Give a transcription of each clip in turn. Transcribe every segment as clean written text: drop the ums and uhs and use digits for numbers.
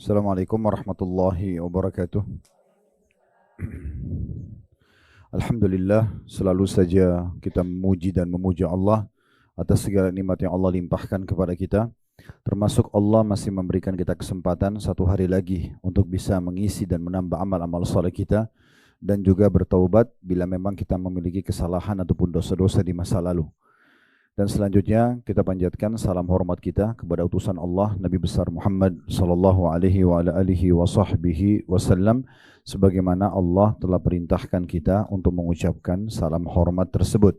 Assalamualaikum warahmatullahi wabarakatuh. Alhamdulillah, selalu saja kita memuji dan memuja Allah atas segala nikmat yang Allah limpahkan kepada kita. Termasuk Allah masih memberikan kita kesempatan satu hari lagi untuk bisa mengisi dan menambah amal-amal saleh kita dan juga bertaubat bila memang kita memiliki kesalahan ataupun dosa-dosa di masa lalu. Dan selanjutnya kita panjatkan salam hormat kita kepada utusan Allah Nabi besar Muhammad sallallahu alaihi wa ala alihi wa sahbihi wasallam, sebagaimana Allah telah perintahkan kita untuk mengucapkan salam hormat tersebut.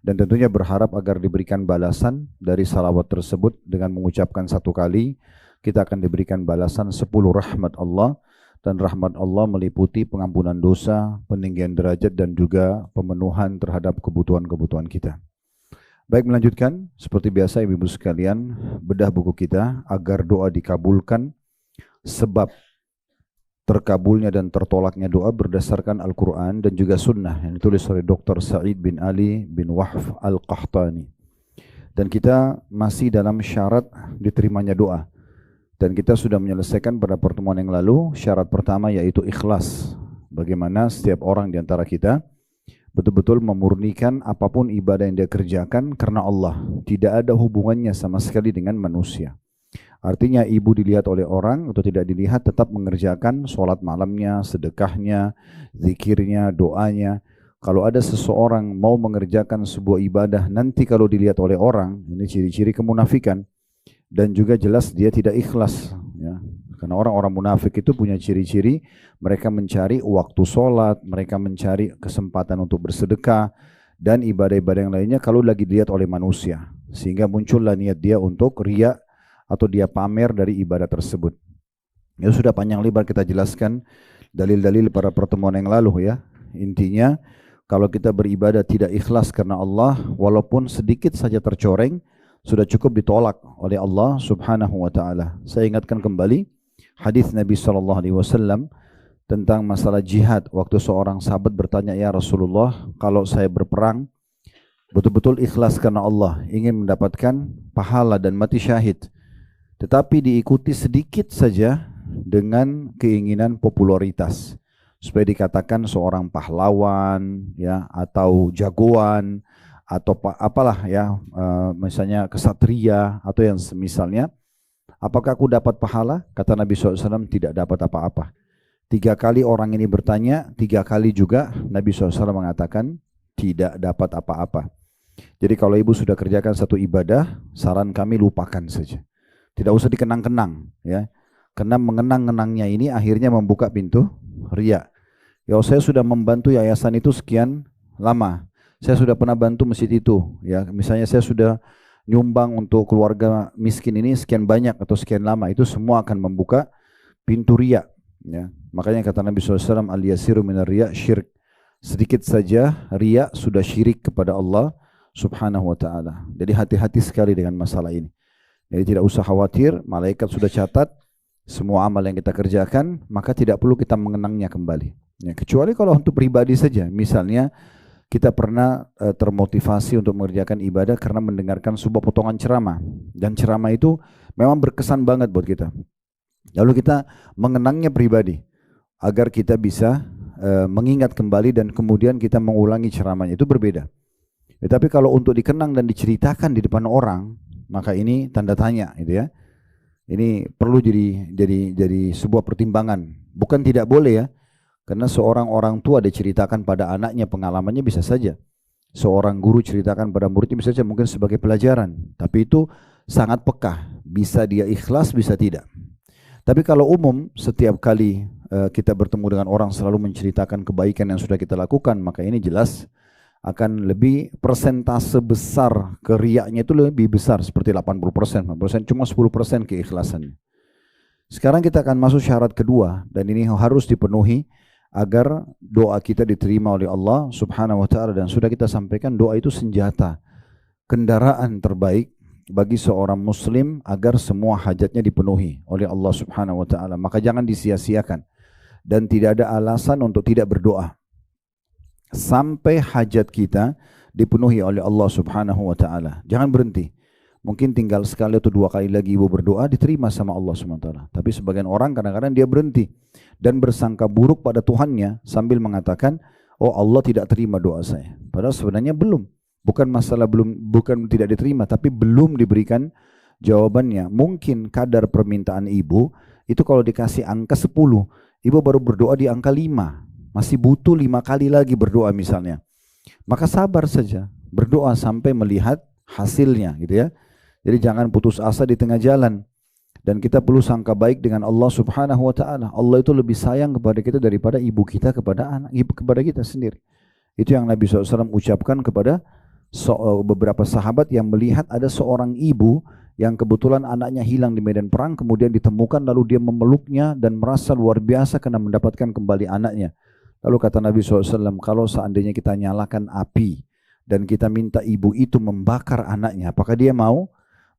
Dan tentunya berharap agar diberikan balasan dari salawat tersebut dengan mengucapkan satu kali, kita akan diberikan balasan 10 rahmat Allah. Dan rahmat Allah meliputi pengampunan dosa, peninggian derajat dan juga pemenuhan terhadap kebutuhan-kebutuhan kita. Baik, melanjutkan seperti biasa ibu-ibu sekalian, bedah buku kita agar doa dikabulkan. Sebab terkabulnya dan tertolaknya doa berdasarkan Al-Quran dan juga Sunnah yang ditulis oleh Dr. Sa'id bin Ali bin Wahf Al-Qahtani. Dan kita masih dalam syarat diterimanya doa. Dan kita sudah menyelesaikan pada pertemuan yang lalu syarat pertama, yaitu ikhlas. Bagaimana setiap orang di antara kita betul-betul memurnikan apapun ibadah yang dia kerjakan karena Allah. Tidak ada hubungannya sama sekali dengan manusia. Artinya ibu dilihat oleh orang atau tidak dilihat tetap mengerjakan sholat malamnya, sedekahnya, zikirnya, doanya. Kalau ada seseorang mau mengerjakan sebuah ibadah nanti kalau dilihat oleh orang, ini ciri-ciri kemunafikan. Dan juga jelas dia tidak ikhlas, ya. Karena orang-orang munafik itu punya ciri-ciri, mereka mencari waktu sholat, mereka mencari kesempatan untuk bersedekah, dan ibadah-ibadah yang lainnya kalau lagi dilihat oleh manusia. Sehingga muncullah niat dia untuk riya atau dia pamer dari ibadah tersebut. Ya sudah panjang lebar kita jelaskan dalil-dalil pada pertemuan yang lalu ya. Intinya kalau kita beribadah tidak ikhlas karena Allah, walaupun sedikit saja tercoreng, sudah cukup ditolak oleh Allah Subhanahu wa taala. Saya ingatkan kembali hadis Nabi sallallahu alaihi wasallam tentang masalah jihad. Waktu seorang sahabat bertanya, "Ya Rasulullah, kalau saya berperang betul-betul ikhlas karena Allah, ingin mendapatkan pahala dan mati syahid, tetapi diikuti sedikit saja dengan keinginan popularitas supaya dikatakan seorang pahlawan ya atau jagoan atau apalah ya, misalnya kesatria atau yang semisalnya, apakah aku dapat pahala?" Kata Nabi SAW, tidak dapat apa-apa. 3 kali orang ini bertanya, 3 kali juga Nabi SAW mengatakan tidak dapat apa-apa. Jadi kalau ibu sudah kerjakan satu ibadah, saran kami lupakan saja. Tidak usah dikenang-kenang ya. Karena mengenang-kenangnya ini akhirnya membuka pintu riya. Ya, saya sudah membantu yayasan itu sekian lama. Saya sudah pernah bantu masjid itu, ya. Misalnya saya sudah nyumbang untuk keluarga miskin ini sekian banyak atau sekian lama, itu semua akan membuka pintu riya. Ya. Makanya kata Nabi SAW, al-yasiru minar riya syirk. Sedikit saja riya sudah syirik kepada Allah Subhanahu wa taala. Jadi hati-hati sekali dengan masalah ini. Jadi tidak usah khawatir, malaikat sudah catat semua amal yang kita kerjakan, maka tidak perlu kita mengenangnya kembali. Ya, kecuali kalau untuk pribadi saja, misalnya kita pernah termotivasi untuk mengerjakan ibadah karena mendengarkan sebuah potongan ceramah. Dan ceramah itu memang berkesan banget buat kita. Lalu kita mengenangnya pribadi agar kita bisa mengingat kembali dan kemudian kita mengulangi ceramahnya. Itu berbeda. Tapi kalau untuk dikenang dan diceritakan di depan orang, maka ini tanda tanya gitu ya. Ini perlu jadi sebuah pertimbangan. Bukan tidak boleh ya. Karena seorang orang tua diceritakan pada anaknya pengalamannya bisa saja. Seorang guru ceritakan pada muridnya bisa saja mungkin sebagai pelajaran. Tapi itu sangat peka. Bisa dia ikhlas, bisa tidak. Tapi kalau umum setiap kali kita bertemu dengan orang selalu menceritakan kebaikan yang sudah kita lakukan, maka ini jelas akan lebih persentase besar keriaknya itu lebih besar seperti 80%, 90%, cuma 10% keikhlasannya. Sekarang kita akan masuk syarat kedua dan ini harus dipenuhi agar doa kita diterima oleh Allah Subhanahu wa taala. Dan sudah kita sampaikan doa itu senjata, kendaraan terbaik bagi seorang muslim agar semua hajatnya dipenuhi oleh Allah Subhanahu wa taala. Maka jangan disia-siakan dan tidak ada alasan untuk tidak berdoa sampai hajat kita dipenuhi oleh Allah Subhanahu wa taala. Jangan berhenti. Mungkin tinggal sekali atau dua kali lagi ibu berdoa diterima sama Allah SWT. Tapi sebagian orang kadang-kadang dia berhenti dan bersangka buruk pada Tuhannya sambil mengatakan, oh Allah tidak terima doa saya. Padahal sebenarnya belum. Bukan masalah belum, bukan tidak diterima, tapi belum diberikan jawabannya. Mungkin kadar permintaan ibu itu kalau dikasih angka 10, ibu baru berdoa di angka 5. Masih butuh 5 kali lagi berdoa misalnya. Maka sabar saja, berdoa sampai melihat hasilnya gitu ya. Jadi jangan putus asa di tengah jalan. Dan kita perlu sangka baik dengan Allah Subhanahu wa taala. Allah itu lebih sayang kepada kita daripada ibu kita kepada anak, ibu kepada kita sendiri. Itu yang Nabi SAW ucapkan kepada beberapa sahabat yang melihat ada seorang ibu yang kebetulan anaknya hilang di medan perang, kemudian ditemukan, lalu dia memeluknya dan merasa luar biasa karena mendapatkan kembali anaknya. Lalu kata Nabi SAW, kalau seandainya kita nyalakan api dan kita minta ibu itu membakar anaknya, apakah dia mau?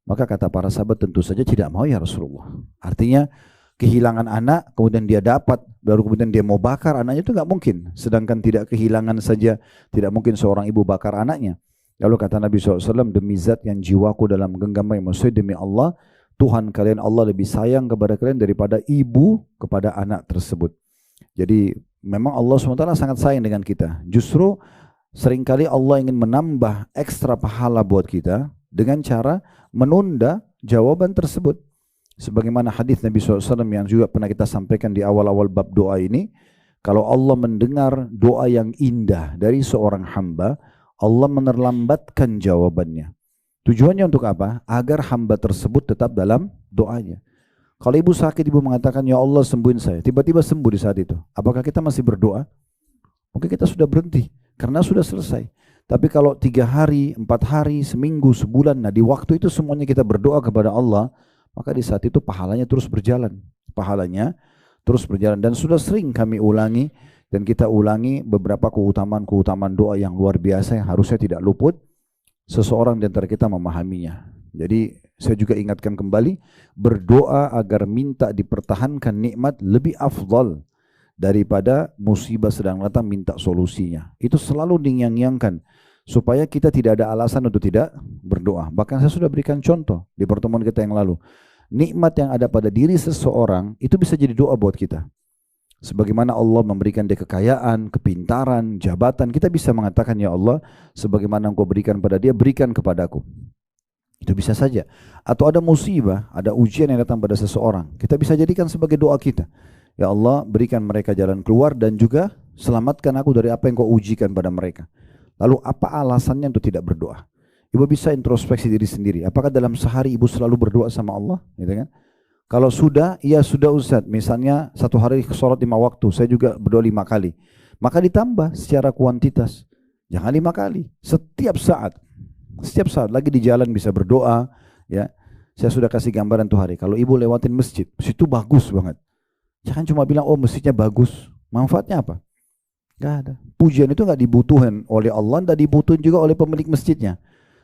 Maka kata para sahabat, tentu saja tidak mau ya Rasulullah. Artinya kehilangan anak, kemudian dia dapat, baru kemudian dia mau bakar anaknya, itu nggak mungkin. Sedangkan tidak kehilangan saja, tidak mungkin seorang ibu bakar anaknya. Lalu kata Nabi SAW, demi zat yang jiwaku dalam genggaman, maksudnya demi Allah, Tuhan kalian Allah lebih sayang kepada kalian daripada ibu kepada anak tersebut. Jadi memang Allah SWT sangat sayang dengan kita. Justru seringkali Allah ingin menambah ekstra pahala buat kita dengan cara menunda jawaban tersebut. Sebagaimana hadis Nabi SAW yang juga pernah kita sampaikan di awal-awal bab doa ini, kalau Allah mendengar doa yang indah dari seorang hamba, Allah menerlambatkan jawabannya. Tujuannya untuk apa? Agar hamba tersebut tetap dalam doanya. Kalau ibu sakit, ibu mengatakan, ya Allah sembuhin saya, tiba-tiba sembuh di saat itu, apakah kita masih berdoa? Mungkin kita sudah berhenti karena sudah selesai. Tapi kalau 3 hari, 4 hari, seminggu, sebulan, nah di waktu itu semuanya kita berdoa kepada Allah, maka di saat itu pahalanya terus berjalan. Pahalanya terus berjalan. Dan sudah sering kami ulangi, dan kita ulangi beberapa keutamaan-keutamaan doa yang luar biasa yang harusnya tidak luput seseorang di antara kita memahaminya. Jadi saya juga ingatkan kembali, berdoa agar minta dipertahankan nikmat lebih afdal daripada musibah sedang datang minta solusinya. Itu selalu dinyang-nyangkan supaya kita tidak ada alasan untuk tidak berdoa. Bahkan saya sudah berikan contoh di pertemuan kita yang lalu. Nikmat yang ada pada diri seseorang itu bisa jadi doa buat kita. Sebagaimana Allah memberikan dia kekayaan, kepintaran, jabatan, kita bisa mengatakan, ya Allah, sebagaimana Engkau berikan pada dia, berikan kepadaku. Itu bisa saja. Atau ada musibah, ada ujian yang datang pada seseorang, kita bisa jadikan sebagai doa kita. Ya Allah, berikan mereka jalan keluar dan juga selamatkan aku dari apa yang Kau ujikan pada mereka. Lalu apa alasannya untuk tidak berdoa? Ibu bisa introspeksi diri sendiri. Apakah dalam sehari ibu selalu berdoa sama Allah? Gitu kan? Kalau sudah, ya sudah Ustaz. Misalnya 1 hari sholat 5 waktu, saya juga berdoa 5 kali. Maka ditambah secara kuantitas. Jangan 5 kali. Setiap saat lagi di jalan bisa berdoa. Ya, saya sudah kasih gambaran tuh hari. Kalau ibu lewatin masjid itu bagus banget. Jangan cuma bilang, oh masjidnya bagus. Manfaatnya apa? Gak ada. Pujian itu gak dibutuhkan oleh Allah, gak dibutuhkan juga oleh pemilik masjidnya.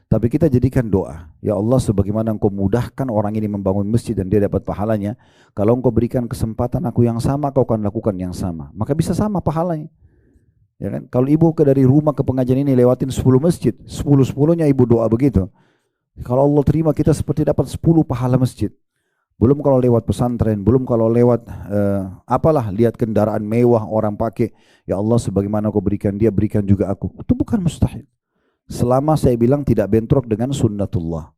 Tapi kita jadikan doa. Ya Allah, sebagaimana Engkau mudahkan orang ini membangun masjid dan dia dapat pahalanya, kalau Engkau berikan kesempatan aku yang sama, Kau akan lakukan yang sama. Maka bisa sama pahalanya. Ya kan? Kalau ibu dari rumah ke pengajian ini lewatin 10 masjid, 10-10-nya ibu doa begitu. Kalau Allah terima, kita seperti dapat 10 pahala masjid. Belum kalau lewat pesantren, belum kalau lewat apalah, lihat kendaraan mewah orang pakai. Ya Allah, sebagaimana Kau berikan dia, berikan juga aku. Itu bukan mustahil. Selama saya bilang tidak bentrok dengan sunnatullah.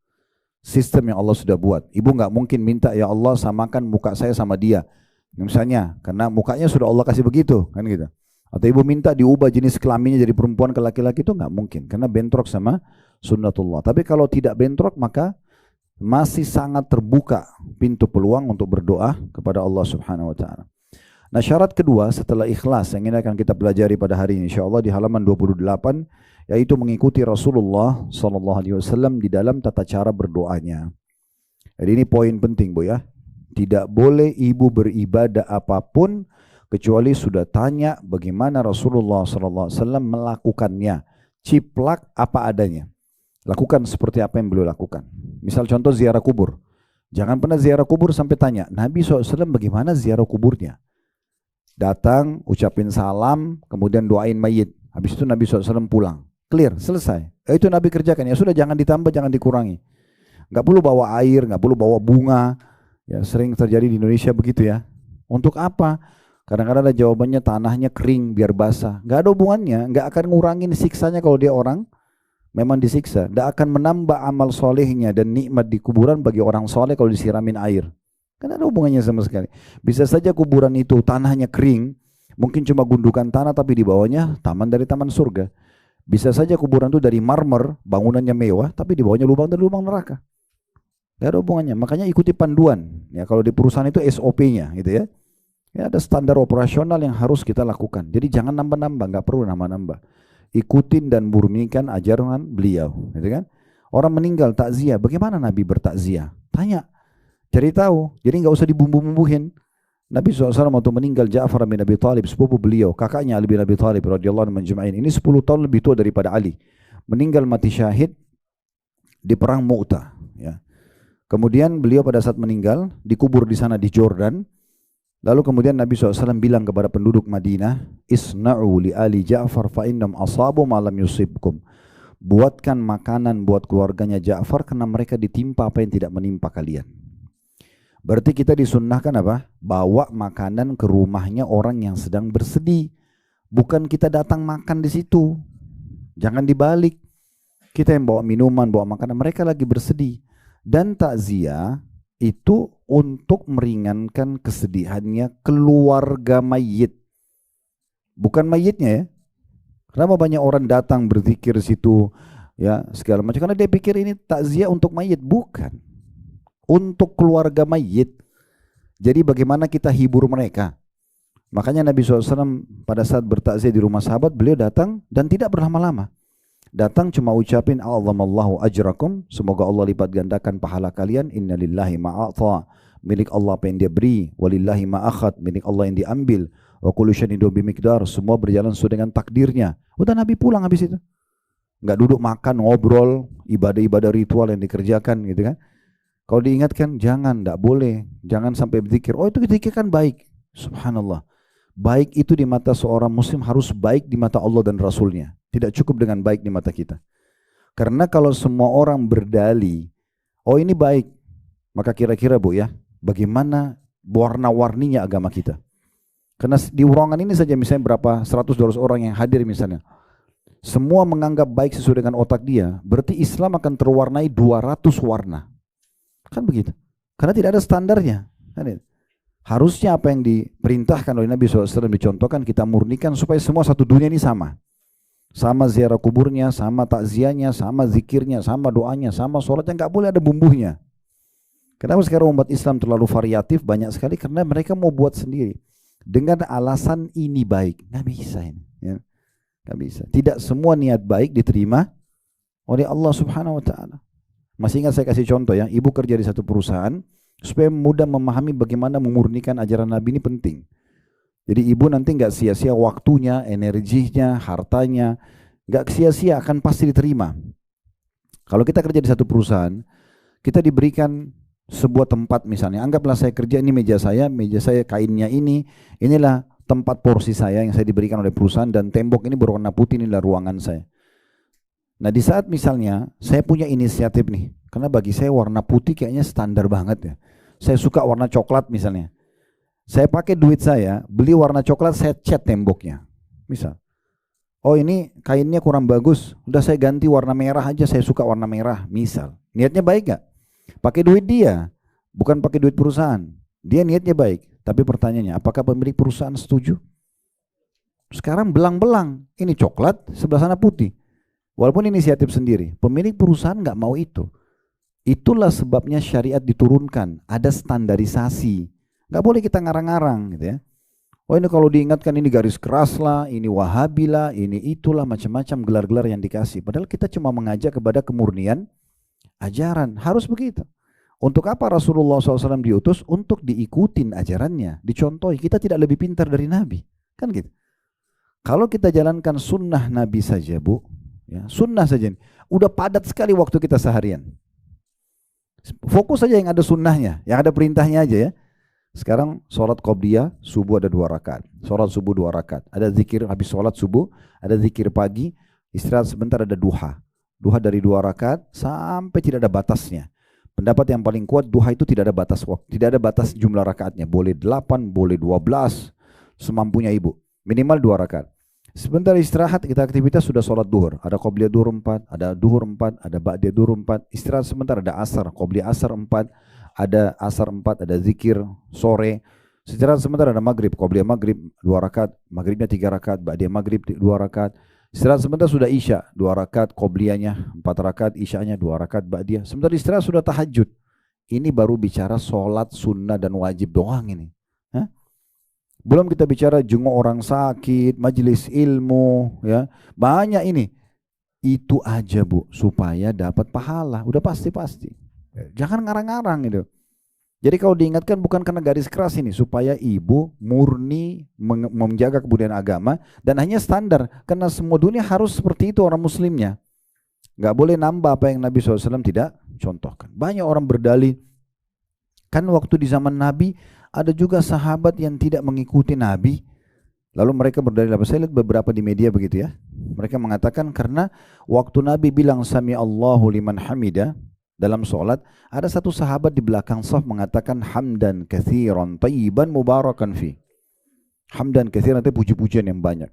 Sistem yang Allah sudah buat. Ibu nggak mungkin minta, ya Allah samakan muka saya sama dia. Misalnya, karena mukanya sudah Allah kasih begitu, kan gitu. Atau ibu minta diubah jenis kelaminnya dari perempuan ke laki-laki, itu nggak mungkin. Karena bentrok sama sunnatullah. Tapi kalau tidak bentrok, maka masih sangat terbuka pintu peluang untuk berdoa kepada Allah Subhanahu wa taala. Nah, syarat kedua setelah ikhlas yang ini akan kita pelajari pada hari ini insyaallah di halaman 28, yaitu mengikuti Rasulullah SAW di dalam tata cara berdoanya. Jadi ini poin penting, Bu ya. Tidak boleh ibu beribadah apapun kecuali sudah tanya bagaimana Rasulullah SAW melakukannya. Ciplak apa adanya. Lakukan seperti apa yang beliau lakukan. Misal contoh ziarah kubur. Jangan pernah ziarah kubur sampai tanya, Nabi SAW bagaimana ziarah kuburnya? Datang, ucapin salam, kemudian doain mayit. Habis itu Nabi SAW pulang. Clear, selesai. Itu Nabi kerjakan. Ya sudah, jangan ditambah, jangan dikurangi. Nggak perlu bawa air, nggak perlu bawa bunga. Ya, sering terjadi di Indonesia begitu ya. Untuk apa? Kadang-kadang ada jawabannya tanahnya kering biar basah. Nggak ada hubungannya, nggak akan ngurangin siksanya kalau dia orang memang disiksa. Nggak akan menambah amal solehnya dan nikmat di kuburan bagi orang soleh kalau disiramin air. Kan ada hubungannya sama sekali. Bisa saja kuburan itu tanahnya kering, mungkin cuma gundukan tanah tapi di bawahnya taman dari taman surga. Bisa saja kuburan itu dari marmer, bangunannya mewah, tapi di bawahnya lubang dari lubang neraka. Gak ada hubungannya. Makanya ikuti panduan. Ya, kalau di perusahaan itu SOP-nya, gitu ya. Ya, ada standar operasional yang harus kita lakukan. Jadi jangan nambah-nambah, nggak perlu nambah-nambah. Ikutin dan murnikan ajaran beliau, gitu kan? Orang meninggal takziah, bagaimana Nabi bertakziah? Tanya, cari tahu. Jadi nggak usah dibumbu-bumbuhin. Nabi SAW waktu meninggal Ja'far bin Abi Thalib, sepupu beliau, kakaknya Ali bin Abi Thalib radhiyallahu anhu majma'in. Ini 10 tahun lebih tua daripada Ali. Meninggal mati syahid di perang Mu'tah, ya. Kemudian beliau pada saat meninggal dikubur di sana di Jordan. Lalu kemudian Nabi SAW bilang kepada penduduk Madinah, Isna'u li ali Ja'far fa innam asabu ma lam yusibkum. Buatkan makanan buat keluarganya Ja'far karena mereka ditimpa apa yang tidak menimpa kalian. Berarti kita disunnahkan apa? Bawa makanan ke rumahnya orang yang sedang bersedih. Bukan kita datang makan di situ. Jangan dibalik. Kita yang bawa minuman, bawa makanan, mereka lagi bersedih. Dan takziah itu untuk meringankan kesedihannya keluarga mayit, bukan mayitnya ya. Kenapa banyak orang datang berzikir situ ya segala macam? Karena dia pikir ini takziah untuk mayit, bukan, untuk keluarga mayit. Jadi bagaimana kita hibur mereka? Makanya Nabi SAW pada saat bertakziah di rumah sahabat, beliau datang dan tidak berlama-lama. Datang cuma ucapin A'zamallahu ajrakum, semoga Allah lipat gandakan pahala kalian. Innalillahi ma'atha, milik Allah apa yang dia beri. Walillahi ma'akhad, milik Allah yang diambil. Wa kullu syai'in bimiqdar, semua berjalan sesuai dengan takdirnya. Udah Nabi pulang habis itu. Enggak duduk makan, ngobrol, ibadah-ibadah ritual yang dikerjakan gitu kan. Kalau diingatkan jangan, enggak boleh. Jangan sampai berzikir. Oh itu zikir kan baik. Subhanallah. Baik itu di mata seorang muslim harus baik di mata Allah dan Rasulnya. Tidak cukup dengan baik di mata kita. Karena kalau semua orang berdali, oh ini baik, maka kira-kira Bu ya, bagaimana warna-warninya agama kita? Karena di ruangan ini saja misalnya berapa 100-200 orang yang hadir misalnya, semua menganggap baik sesuai dengan otak dia, berarti Islam akan terwarnai 200 warna. Kan begitu. Karena tidak ada standarnya. Harusnya apa yang diperintahkan oleh Nabi SAW dicontohkan, kita murnikan supaya semua satu dunia ini sama. Sama ziarah kuburnya, sama takziahnya, sama zikirnya, sama doanya, sama sholatnya, nggak boleh ada bumbunya. Kenapa sekarang umat Islam terlalu variatif, banyak sekali? Karena mereka mau buat sendiri. Dengan alasan ini baik. Nggak bisa ini. Ya. Nggak bisa. Tidak semua niat baik diterima oleh Allah Subhanahu Wa Taala. Masih ingat saya kasih contoh ya, ibu kerja di satu perusahaan, supaya mudah memahami bagaimana memurnikan ajaran Nabi ini penting. Jadi ibu nanti nggak sia-sia waktunya, energinya, hartanya, nggak sia-sia, akan pasti diterima. Kalau kita kerja di satu perusahaan, kita diberikan sebuah tempat misalnya, anggaplah saya kerja, ini meja saya kainnya inilah tempat porsi saya yang saya diberikan oleh perusahaan, dan tembok ini berwarna putih, inilah ruangan saya. Nah di saat misalnya saya punya inisiatif nih, karena bagi saya warna putih kayaknya standar banget ya, saya suka warna coklat misalnya. Saya pakai duit saya, beli warna coklat, saya cat temboknya. Misal, oh ini kainnya kurang bagus, udah saya ganti warna merah aja, saya suka warna merah. Misal, niatnya baik gak? Pakai duit dia, bukan pakai duit perusahaan. Dia niatnya baik, tapi pertanyaannya, apakah pemilik perusahaan setuju? Sekarang belang-belang, ini coklat, sebelah sana putih. Walaupun inisiatif sendiri, pemilik perusahaan gak mau itu. Itulah sebabnya syariat diturunkan, ada standarisasi. Gak boleh kita ngarang-ngarang gitu ya. Oh ini kalau diingatkan ini garis keras lah, ini wahabi lah, ini itulah, macam-macam gelar-gelar yang dikasih. Padahal kita cuma mengajak kepada kemurnian ajaran. Harus begitu. Untuk apa Rasulullah SAW diutus? Untuk diikutin ajarannya, dicontohi. Kita tidak lebih pintar dari Nabi. Kan gitu. Kalau kita jalankan sunnah Nabi saja Bu, ya, sunnah saja, udah padat sekali waktu kita seharian. Fokus saja yang ada sunnahnya, yang ada perintahnya aja ya. Sekarang sholat qobliyah subuh ada 2 rakaat, sholat subuh 2 rakaat, ada zikir habis sholat subuh, ada zikir pagi, istirahat sebentar, ada duha. Duha dari 2 rakaat sampai tidak ada batasnya. Pendapat yang paling kuat, duha itu tidak ada batas waktu, tidak ada batas jumlah rakaatnya. Boleh 8, boleh 12, semampunya ibu. Minimal 2 rakaat. Sebentar istirahat, kita aktivitas sudah sholat duhur. Ada qobliyah duhur 4, ada duhur 4, ada ba'diyah duhur 4. Istirahat sebentar, ada asar, qobliyah asar 4, ada asar 4, ada zikir sore. Istirahat sebentar, ada maghrib, qobliyah maghrib 2 rakaat, maghribnya 3 rakaat, ba'diyah maghrib 2 rakaat. Istirahat sebentar sudah isya, 2 rakaat, qobliyahnya 4 rakaat, isyanya 2 rakaat, ba'diyah. Sebentar istirahat sudah tahajud. Ini baru bicara sholat sunnah dan wajib doang ini. Hah? Belum kita bicara jenguk orang sakit, majelis ilmu, ya. Banyak ini. Itu aja Bu, supaya dapat pahala. Udah pasti-pasti. Jangan ngarang-ngarang itu. Jadi kalau diingatkan bukan karena garis keras ini, supaya ibu murni menjaga kebudayaan agama dan hanya standar. Karena semua dunia harus seperti itu orang muslimnya. Gak boleh nambah apa yang Nabi SAW tidak contohkan. Banyak orang berdalih, kan waktu di zaman Nabi ada juga sahabat yang tidak mengikuti Nabi. Lalu mereka berdalil apa? Saya lihat beberapa di media begitu ya. Mereka mengatakan karena waktu Nabi bilang Sami Allahu liman hamida dalam sholat, ada satu sahabat di belakang saf mengatakan hamdan katsiran tayyiban mubarakan fi. Hamdan katsiran itu puji-pujian yang banyak.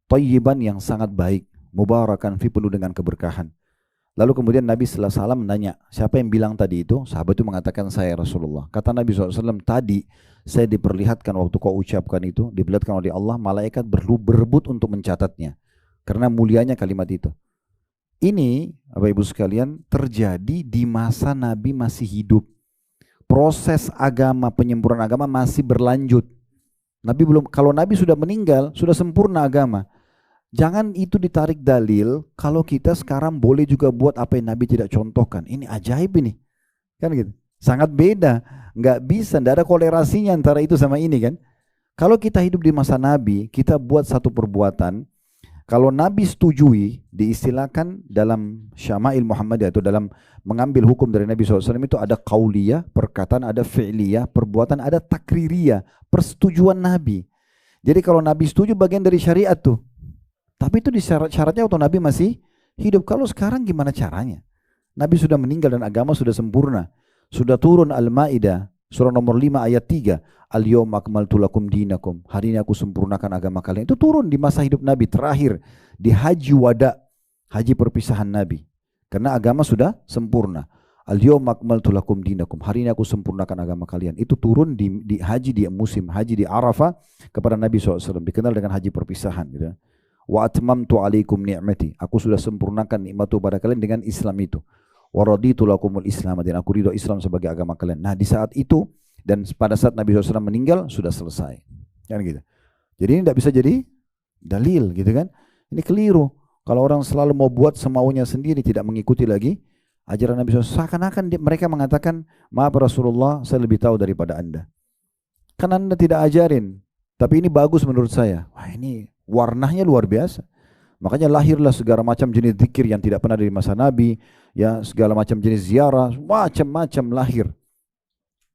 Tayyiban yang sangat baik, mubarakan fi penuh dengan keberkahan. Lalu kemudian Nabi SAW menanya, siapa yang bilang tadi itu? Sahabat itu mengatakan, saya Rasulullah. Kata Nabi SAW, tadi saya diperlihatkan waktu kau ucapkan itu, diperlihatkan oleh Allah, malaikat berebut untuk mencatatnya. Karena mulianya kalimat itu. Ini, Bapak Ibu sekalian, terjadi di masa Nabi masih hidup. Proses agama, penyempurnaan agama masih berlanjut. Nabi belum, kalau Nabi sudah meninggal, sudah sempurna agama. Jangan itu ditarik dalil kalau kita sekarang boleh juga buat apa yang Nabi tidak contohkan. Ini ajaib ini. Kan gitu. Sangat beda. Nggak bisa, nggak ada kolerasinya antara itu sama ini kan. Kalau kita hidup di masa Nabi, kita buat satu perbuatan. Kalau Nabi setujui, diistilahkan dalam Syama'il Muhammadiyah atau dalam mengambil hukum dari Nabi SAW itu ada qauliyah, perkataan, ada fi'liyah, perbuatan, ada takririyah, persetujuan Nabi. Jadi kalau Nabi setuju bagian dari syariat tuh. Tapi itu syaratnya waktu Nabi masih hidup. Kalau sekarang gimana caranya? Nabi sudah meninggal dan agama sudah sempurna. Sudah turun Al-Ma'idah, surah nomor 5 ayat 3. Al-yawma akmaltu lakum dinakum. Hari ini aku sempurnakan agama kalian. Itu turun di masa hidup Nabi terakhir. Di haji wada, haji perpisahan Nabi. Karena agama sudah sempurna. Al-yawma akmaltu lakum dinakum. Hari ini aku sempurnakan agama kalian. Itu turun di haji di musim haji di Arafah kepada Nabi SAW. Dikenal dengan haji perpisahan. Gitu. Wa atmamtu alaikum ni'mati. Aku sudah sempurnakan nikmatku pada kalian dengan Islam itu. Wa raditu lakumul Islam, dan aku ridho Islam sebagai agama kalian. Nah, di saat itu dan pada saat Nabi SAW meninggal sudah selesai. Kan gitu. Jadi ini tidak bisa jadi dalil gitu kan. Ini keliru. Kalau orang selalu mau buat semaunya sendiri, tidak mengikuti lagi ajaran Nabi SAW, seakan-akan mereka mengatakan, maaf Rasulullah, saya lebih tahu daripada Anda. Kan Anda tidak ajarin, tapi ini bagus menurut saya. Wah, ini warnanya luar biasa. Makanya lahirlah segala macam jenis zikir yang tidak pernah dari masa Nabi, ya, segala macam jenis ziarah, macam-macam lahir.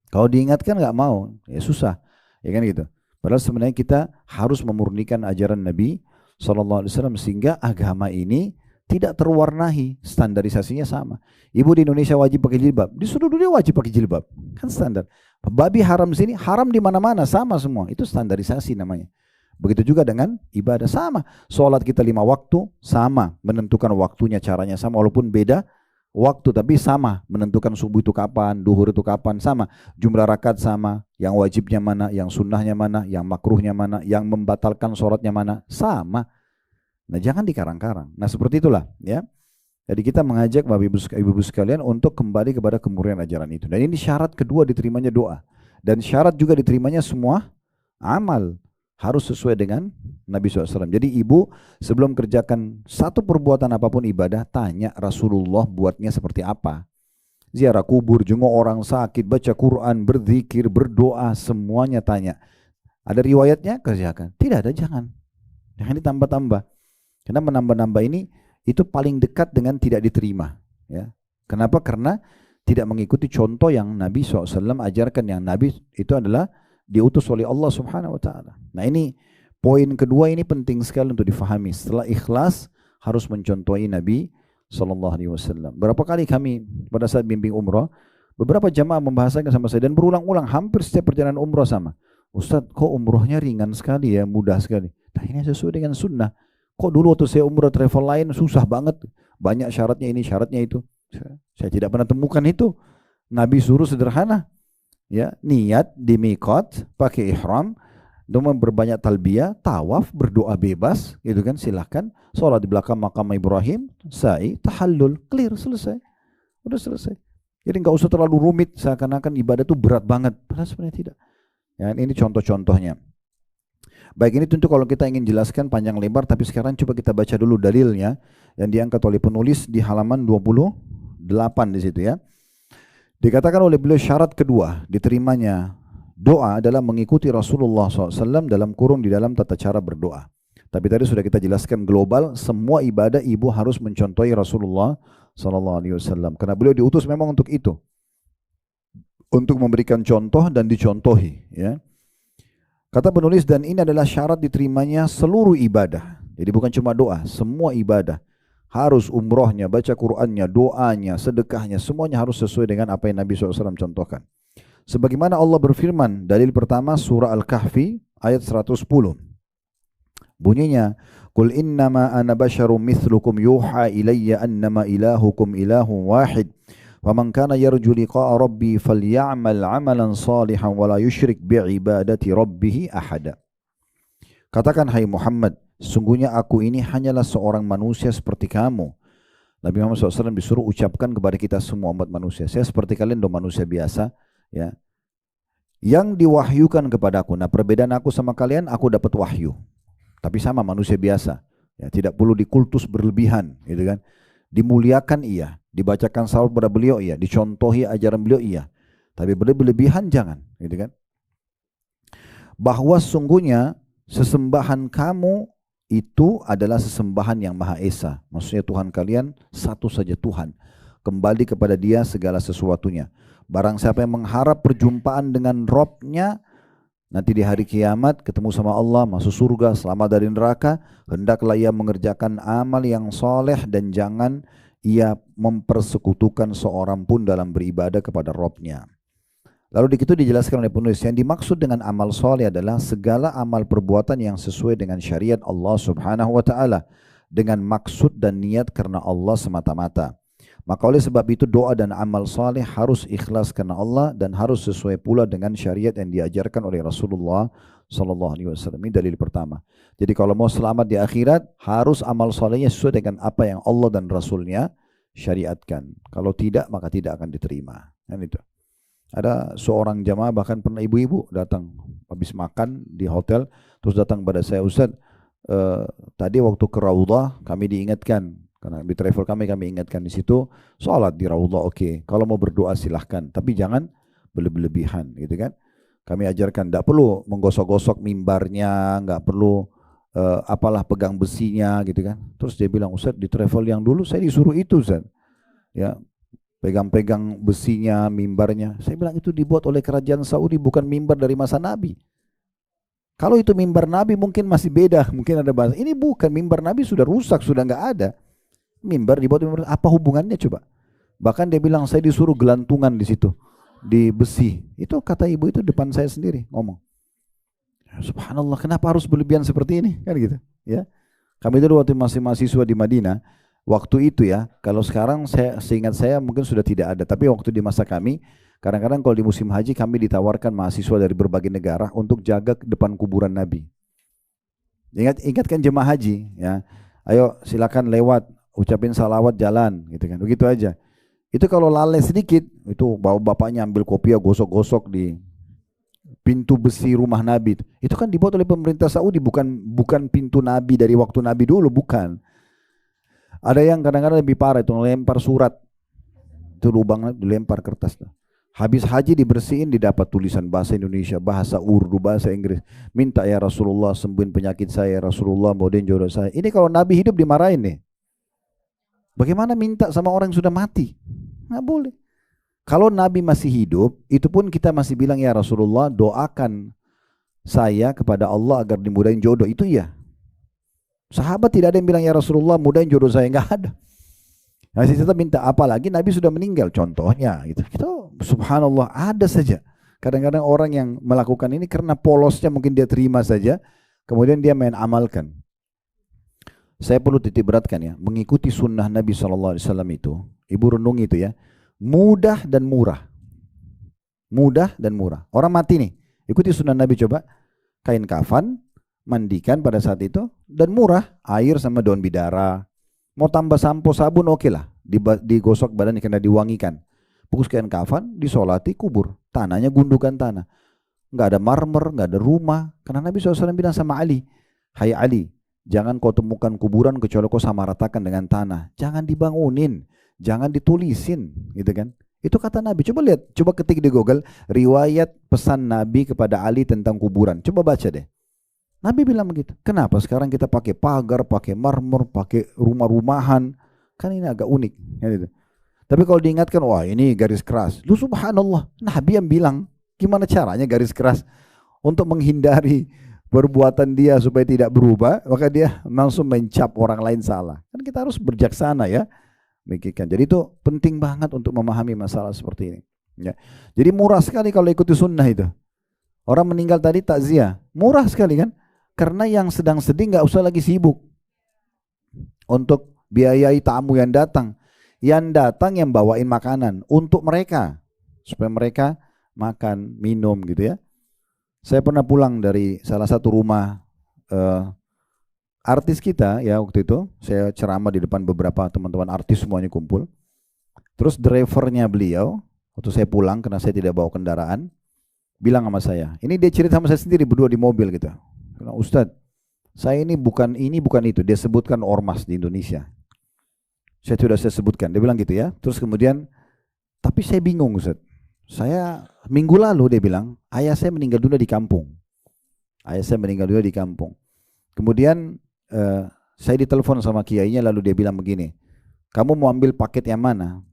Kalau diingatkan nggak mau, ya susah, ya kan gitu. Padahal sebenarnya kita harus memurnikan ajaran Nabi SAW sehingga agama ini tidak terwarnahi, standarisasinya sama. Ibu di Indonesia wajib pakai jilbab, di seluruh dunia wajib pakai jilbab, kan standar. Babi haram sini, haram di mana-mana, sama semua. Itu standarisasi namanya. Begitu juga dengan ibadah, sama. Sholat kita 5 waktu, sama. Menentukan waktunya, caranya sama. Walaupun beda waktu, tapi sama. Menentukan subuh itu kapan, duhur itu kapan, sama. Jumlah rakaat sama. Yang wajibnya mana, yang sunnahnya mana, yang makruhnya mana, yang membatalkan sholatnya mana, sama. Nah, jangan dikarang-karang. Nah, seperti itulah ya. Jadi kita mengajak Bapak Ibu sekalian untuk kembali kepada kemurnian ajaran itu. Dan ini syarat kedua diterimanya doa. Dan syarat juga diterimanya semua amal. Harus sesuai dengan Nabi SAW. Jadi ibu sebelum kerjakan satu perbuatan apapun ibadah, tanya Rasulullah buatnya seperti apa. Ziarah kubur, jenguk orang sakit, baca Quran, berzikir, berdoa, semuanya tanya. Ada riwayatnya, kerjakan. Tidak ada, jangan. Jangan ditambah-tambah. Karena menambah-nambah ini, itu paling dekat dengan tidak diterima. Ya. Kenapa? Karena tidak mengikuti contoh yang Nabi SAW ajarkan. Yang Nabi itu adalah diutus oleh Allah Subhanahu wa taala. Nah, ini poin kedua, ini penting sekali untuk difahami. Setelah ikhlas harus mencontohi Nabi sallallahu alaihi wasallam. Berapa kali kami pada saat bimbing umrah, beberapa jamaah membahasakan sama saya dan berulang-ulang hampir setiap perjalanan umrah sama. Ustadz, kok umrohnya ringan sekali ya, mudah sekali. Nah ini sesuai dengan sunnah. Kok dulu waktu saya umrah travel lain susah banget, banyak syaratnya ini, syaratnya itu. Saya tidak pernah temukan itu. Nabi suruh sederhana, ya niat di miqat, pakai ihram, dengan berbanyak talbiyah, tawaf, berdoa bebas, gitu kan, silahkan. Sholat di belakang makam Ibrahim, sa'i, tahallul, clear, selesai. Udah selesai. Jadi nggak usah terlalu rumit, seakan-akan ibadah itu berat banget. Padahal sebenarnya tidak. Ya, ini contoh-contohnya. Baik, ini tentu kalau kita ingin jelaskan panjang lebar, tapi sekarang coba kita baca dulu dalilnya yang diangkat oleh penulis di halaman 28 di situ ya. Dikatakan oleh beliau syarat kedua diterimanya doa adalah mengikuti Rasulullah SAW dalam kurung di dalam tata cara berdoa. Tapi tadi sudah kita jelaskan global, semua ibadah ibu harus mencontohi Rasulullah SAW. Karena beliau diutus memang untuk itu. Untuk memberikan contoh dan dicontohi. Ya. Kata penulis, dan ini adalah syarat diterimanya seluruh ibadah. Jadi bukan cuma doa, semua ibadah. Harus umrohnya, baca Qur'annya, doanya, sedekahnya, semuanya harus sesuai dengan apa yang Nabi SAW contohkan. Sebagaimana Allah berfirman, dalil pertama surah Al-Kahfi ayat 110. Bunyinya, Qul innama ana basyarum mithlukum yuha ilayya annama ilahukum ilahun wahid. Faman kana yarju liqa'a rabbi falya'mal 'amalan salihan wa la yusyrik bi'ibadati rabbih ahada. Katakan hai Muhammad, sungguhnya aku ini hanyalah seorang manusia seperti kamu. Nabi Muhammad SAW disuruh ucapkan kepada kita semua umat manusia, saya seperti kalian dong manusia biasa. Ya, yang diwahyukan kepadaku. Nah perbedaan aku sama kalian, aku dapat wahyu, tapi sama manusia biasa. Ya, tidak perlu dikultus berlebihan, gitu kan? Dimuliakan iya, dibacakan salawat pada beliau iya, dicontohi ajaran beliau iya, tapi berlebihan jangan, gitu kan? Bahwa sungguhnya sesembahan kamu itu adalah sesembahan yang Maha Esa. Maksudnya Tuhan kalian satu saja Tuhan. Kembali kepada Dia segala sesuatunya. Barang siapa yang mengharap perjumpaan dengan Robnya, nanti di hari kiamat ketemu sama Allah, masuk surga, selamat dari neraka, hendaklah ia mengerjakan amal yang soleh dan jangan ia mempersekutukan seorang pun dalam beribadah kepada Robnya. Lalu di situ dijelaskan oleh penulis, yang dimaksud dengan amal soleh adalah segala amal perbuatan yang sesuai dengan syariat Allah Subhanahu wa Ta'ala, dengan maksud dan niat karena Allah semata-mata. Maka oleh sebab itu doa dan amal saleh harus ikhlas karena Allah dan harus sesuai pula dengan syariat yang diajarkan oleh Rasulullah sallallahu alaihi wasallam. Ini dalil pertama. Jadi kalau mau selamat di akhirat harus amal salehnya sesuai dengan apa yang Allah dan Rasulnya syariatkan. Kalau tidak maka tidak akan diterima. Kan itu. Ada seorang jamaah bahkan pernah ibu-ibu datang habis makan di hotel terus datang pada saya, Ustaz, tadi waktu ke Raudhah kami diingatkan. Karena di travel kami ingatkan di situ, sholat di Raudhah oke. Kalau mau berdoa silahkan, tapi jangan berlebihan, gitu kan? Kami ajarkan, tidak perlu menggosok-gosok mimbarnya, nggak perlu apalah pegang besinya, gitu kan? Terus dia bilang, Ustaz di travel yang dulu saya disuruh itu, Ustaz, ya pegang-pegang besinya, mimbarnya. Saya bilang itu dibuat oleh kerajaan Saudi, bukan mimbar dari masa Nabi. Kalau itu mimbar Nabi mungkin masih beda, mungkin ada bahasa. Ini bukan mimbar Nabi, sudah rusak, sudah nggak ada. Mimbar dibuat mimbar, apa hubungannya coba? Bahkan dia bilang saya disuruh gelantungan di situ di besi. Itu kata ibu itu depan saya sendiri ngomong. Subhanallah, kenapa harus berlebihan seperti ini? Kan gitu, ya. Kami dulu waktu masih mahasiswa di Madinah, waktu itu ya, kalau sekarang seingat saya mungkin sudah tidak ada, tapi waktu di masa kami, kadang-kadang kalau di musim haji kami ditawarkan mahasiswa dari berbagai negara untuk jaga depan kuburan Nabi. Ingatkan jemaah haji, ya. Ayo silakan lewat, ucapin salawat jalan, gitu kan, begitu aja. Itu kalau lalai sedikit, itu bapaknya ambil kopiah gosok-gosok di pintu besi rumah Nabi. Itu kan dibuat oleh pemerintah Saudi, bukan pintu Nabi dari waktu Nabi dulu, bukan. Ada yang kadang-kadang lebih parah, itu lempar surat, itu lubangnya dilempar kertas. Habis haji dibersihin, didapat tulisan bahasa Indonesia, bahasa Urdu, bahasa Inggris. Minta ya Rasulullah sembuhin penyakit saya, Rasulullah moden jodoh saya. Ini kalau Nabi hidup dimarahin nih. Bagaimana minta sama orang yang sudah mati? Nggak boleh. Kalau Nabi masih hidup, itu pun kita masih bilang ya Rasulullah doakan saya kepada Allah agar dimudahin jodoh. Itu iya. Sahabat tidak ada yang bilang ya Rasulullah mudahin jodoh saya, nggak ada. Masih tetap minta, apalagi Nabi sudah meninggal contohnya gitu. Kita subhanallah ada saja. Kadang-kadang orang yang melakukan ini karena polosnya mungkin dia terima saja, kemudian dia main amalkan. Saya perlu titik beratkan ya, mengikuti sunnah Nabi SAW itu, ibu renung itu ya, mudah dan murah. Mudah dan murah. Orang mati nih, ikuti sunnah Nabi coba, kain kafan, mandikan pada saat itu, dan murah, air sama daun bidara. Mau tambah sampo sabun oke lah, digosok badannya karena diwangikan. Bungkus kain kafan, disolati, kubur. Tanahnya gundukan tanah. Nggak ada marmer, nggak ada rumah. Karena Nabi SAW bilang sama Ali, hai Ali, jangan kau temukan kuburan kecuali kau sama ratakan dengan tanah. Jangan dibangunin, jangan ditulisin, gitu kan? Itu kata Nabi. Coba lihat, coba ketik di Google riwayat pesan Nabi kepada Ali tentang kuburan. Coba baca deh. Nabi bilang begitu. Kenapa sekarang kita pakai pagar, pakai marmer, pakai rumah-rumahan? Kan ini agak unik. Gitu. Tapi kalau diingatkan, wah ini garis keras. Lu subhanallah, Nabi yang bilang, gimana caranya garis keras untuk menghindari perbuatan dia supaya tidak berubah, maka dia langsung mencap orang lain salah. Kan kita harus berjaksana ya, mikirkan. Jadi itu penting banget untuk memahami masalah seperti ini. Ya. Jadi murah sekali kalau ikuti sunnah itu. Orang meninggal tadi takziah, murah sekali kan? Karena yang sedang sedih nggak usah lagi sibuk untuk biayai tamu yang datang. Yang datang yang bawain makanan untuk mereka supaya mereka makan, minum gitu ya. Saya pernah pulang dari salah satu rumah artis kita ya waktu itu. Saya ceramah di depan beberapa teman-teman artis semuanya kumpul. Terus drivernya beliau waktu saya pulang karena saya tidak bawa kendaraan bilang sama saya. Ini dia cerita sama saya sendiri berdua di mobil gitu. Ustadz, saya ini bukan itu. Dia sebutkan ormas di Indonesia. Saya sebutkan. Dia bilang gitu ya. Terus kemudian, tapi saya bingung Ustaz. Saya minggu lalu dia bilang, ayah saya meninggal dunia di kampung. Ayah saya meninggal dunia di kampung. Kemudian saya ditelepon sama kiainya lalu dia bilang begini, kamu mau ambil paket yang mana?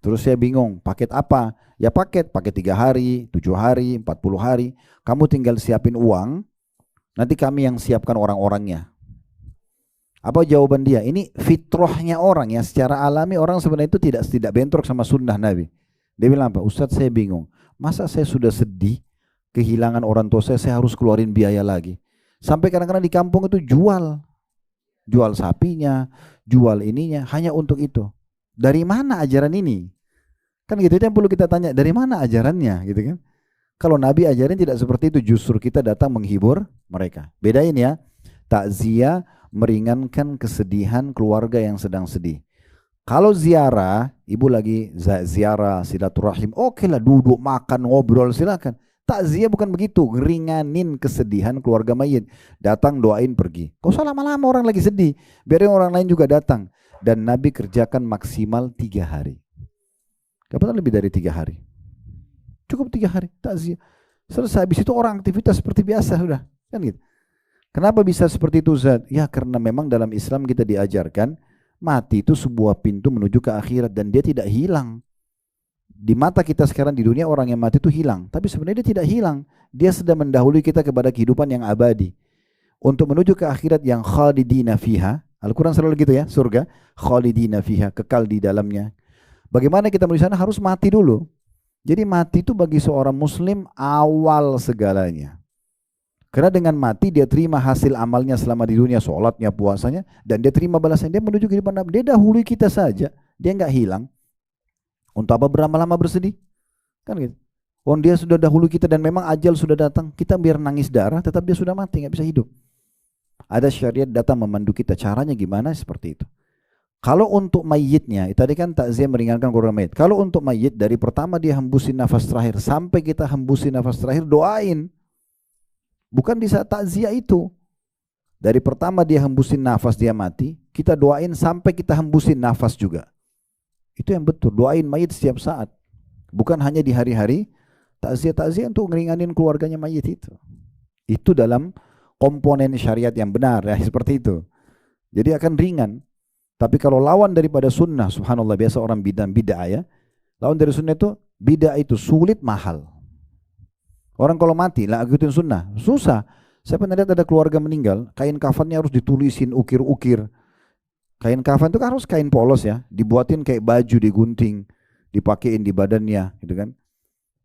Terus saya bingung, paket apa? Ya paket 3 hari, 7 hari, 40 hari. Kamu tinggal siapin uang, nanti kami yang siapkan orang-orangnya. Apa jawaban dia? Ini fitrahnya orang ya, secara alami orang sebenarnya itu tidak bentrok sama sunnah Nabi. Dia bilang apa? Ustadz saya bingung, masa saya sudah sedih kehilangan orang tua saya harus keluarin biaya lagi. Sampai kadang-kadang di kampung itu jual sapinya, jual ininya hanya untuk itu. Dari mana ajaran ini? Kan gitu, itu yang perlu kita tanya, dari mana ajarannya gitu kan? Kalau Nabi ajarin tidak seperti itu, justru kita datang menghibur mereka. Bedain ya, takziah meringankan kesedihan keluarga yang sedang sedih. Kalau ziarah, ibu lagi ziarah silaturahim, oke lah duduk makan ngobrol silakan. Takziah bukan begitu, ngeringanin kesedihan keluarga mayit. Datang doain pergi. Kau usah lama-lama orang lagi sedih, biarin orang lain juga datang. Dan Nabi kerjakan maksimal 3 hari. Dapat lebih dari 3 hari. Cukup 3 hari takziah. Selesai, habis itu orang aktivitas seperti biasa sudah, kan gitu. Kenapa bisa seperti itu Zat? Ya karena memang dalam Islam kita diajarkan mati itu sebuah pintu menuju ke akhirat dan dia tidak hilang. Di mata kita sekarang di dunia orang yang mati itu hilang, tapi sebenarnya dia tidak hilang. Dia sedang mendahului kita kepada kehidupan yang abadi. Untuk menuju ke akhirat yang khalidina fiha. Al-Quran selalu gitu ya, surga khalidina fiha, kekal di dalamnya. Bagaimana kita menuju sana? Harus mati dulu. Jadi mati itu bagi seorang muslim awal segalanya. Karena dengan mati dia terima hasil amalnya selama di dunia, sholatnya, puasanya, dan dia terima balasan. Dia menuju kehidupan Nabi. Dia dahului kita saja, dia nggak hilang. Untuk apa berlama-lama bersedih? Kan gitu. Dia sudah dahulu kita dan memang ajal sudah datang. Kita biar nangis darah, tetap dia sudah mati, nggak bisa hidup. Ada syariat datang memandu kita. Caranya gimana? Seperti itu. Kalau untuk mayitnya, tadi kan takziah meringankan keluarga mayit. Kalau untuk mayit, dari pertama dia hembusin nafas terakhir sampai kita hembusin nafas terakhir, doain. Bukan di saat takziah itu. Dari pertama dia hembusin nafas dia mati, kita doain sampai kita hembusin nafas juga. Itu yang betul, doain mayit setiap saat. Bukan hanya di hari-hari takziah untuk ngeringanin keluarganya mayit itu. Itu dalam komponen syariat yang benar ya, seperti itu. Jadi akan ringan. Tapi kalau lawan daripada sunnah, subhanallah, biasa orang bid'ah ya. Lawan dari sunnah itu, bid'ah itu sulit, mahal. Orang kalau mati lah ikutin sunnah, susah. Saya pernah lihat ada keluarga meninggal, kain kafannya harus ditulisin ukir-ukir. Kain kafan itu kan harus kain polos ya, dibuatin kayak baju, digunting, dipakein di badannya gitu kan.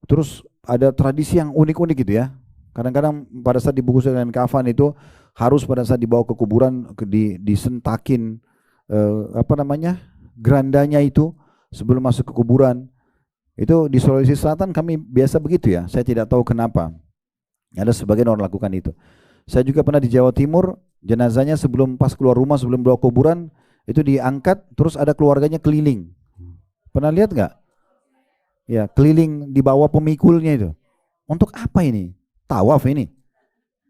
Terus ada tradisi yang unik-unik gitu ya. Kadang-kadang pada saat dibungkus dengan kafan itu harus pada saat dibawa ke kuburan disentakin apa namanya, gerandanya itu sebelum masuk ke kuburan. Itu di Sulawesi Selatan kami biasa begitu ya. Saya tidak tahu kenapa. Ada sebagian orang lakukan itu. Saya juga pernah di Jawa Timur, jenazahnya sebelum pas keluar rumah, sebelum bawa kuburan, itu diangkat, terus ada keluarganya keliling. Pernah lihat nggak? Ya, keliling di bawah pemikulnya itu. Untuk apa ini? Tawaf ini.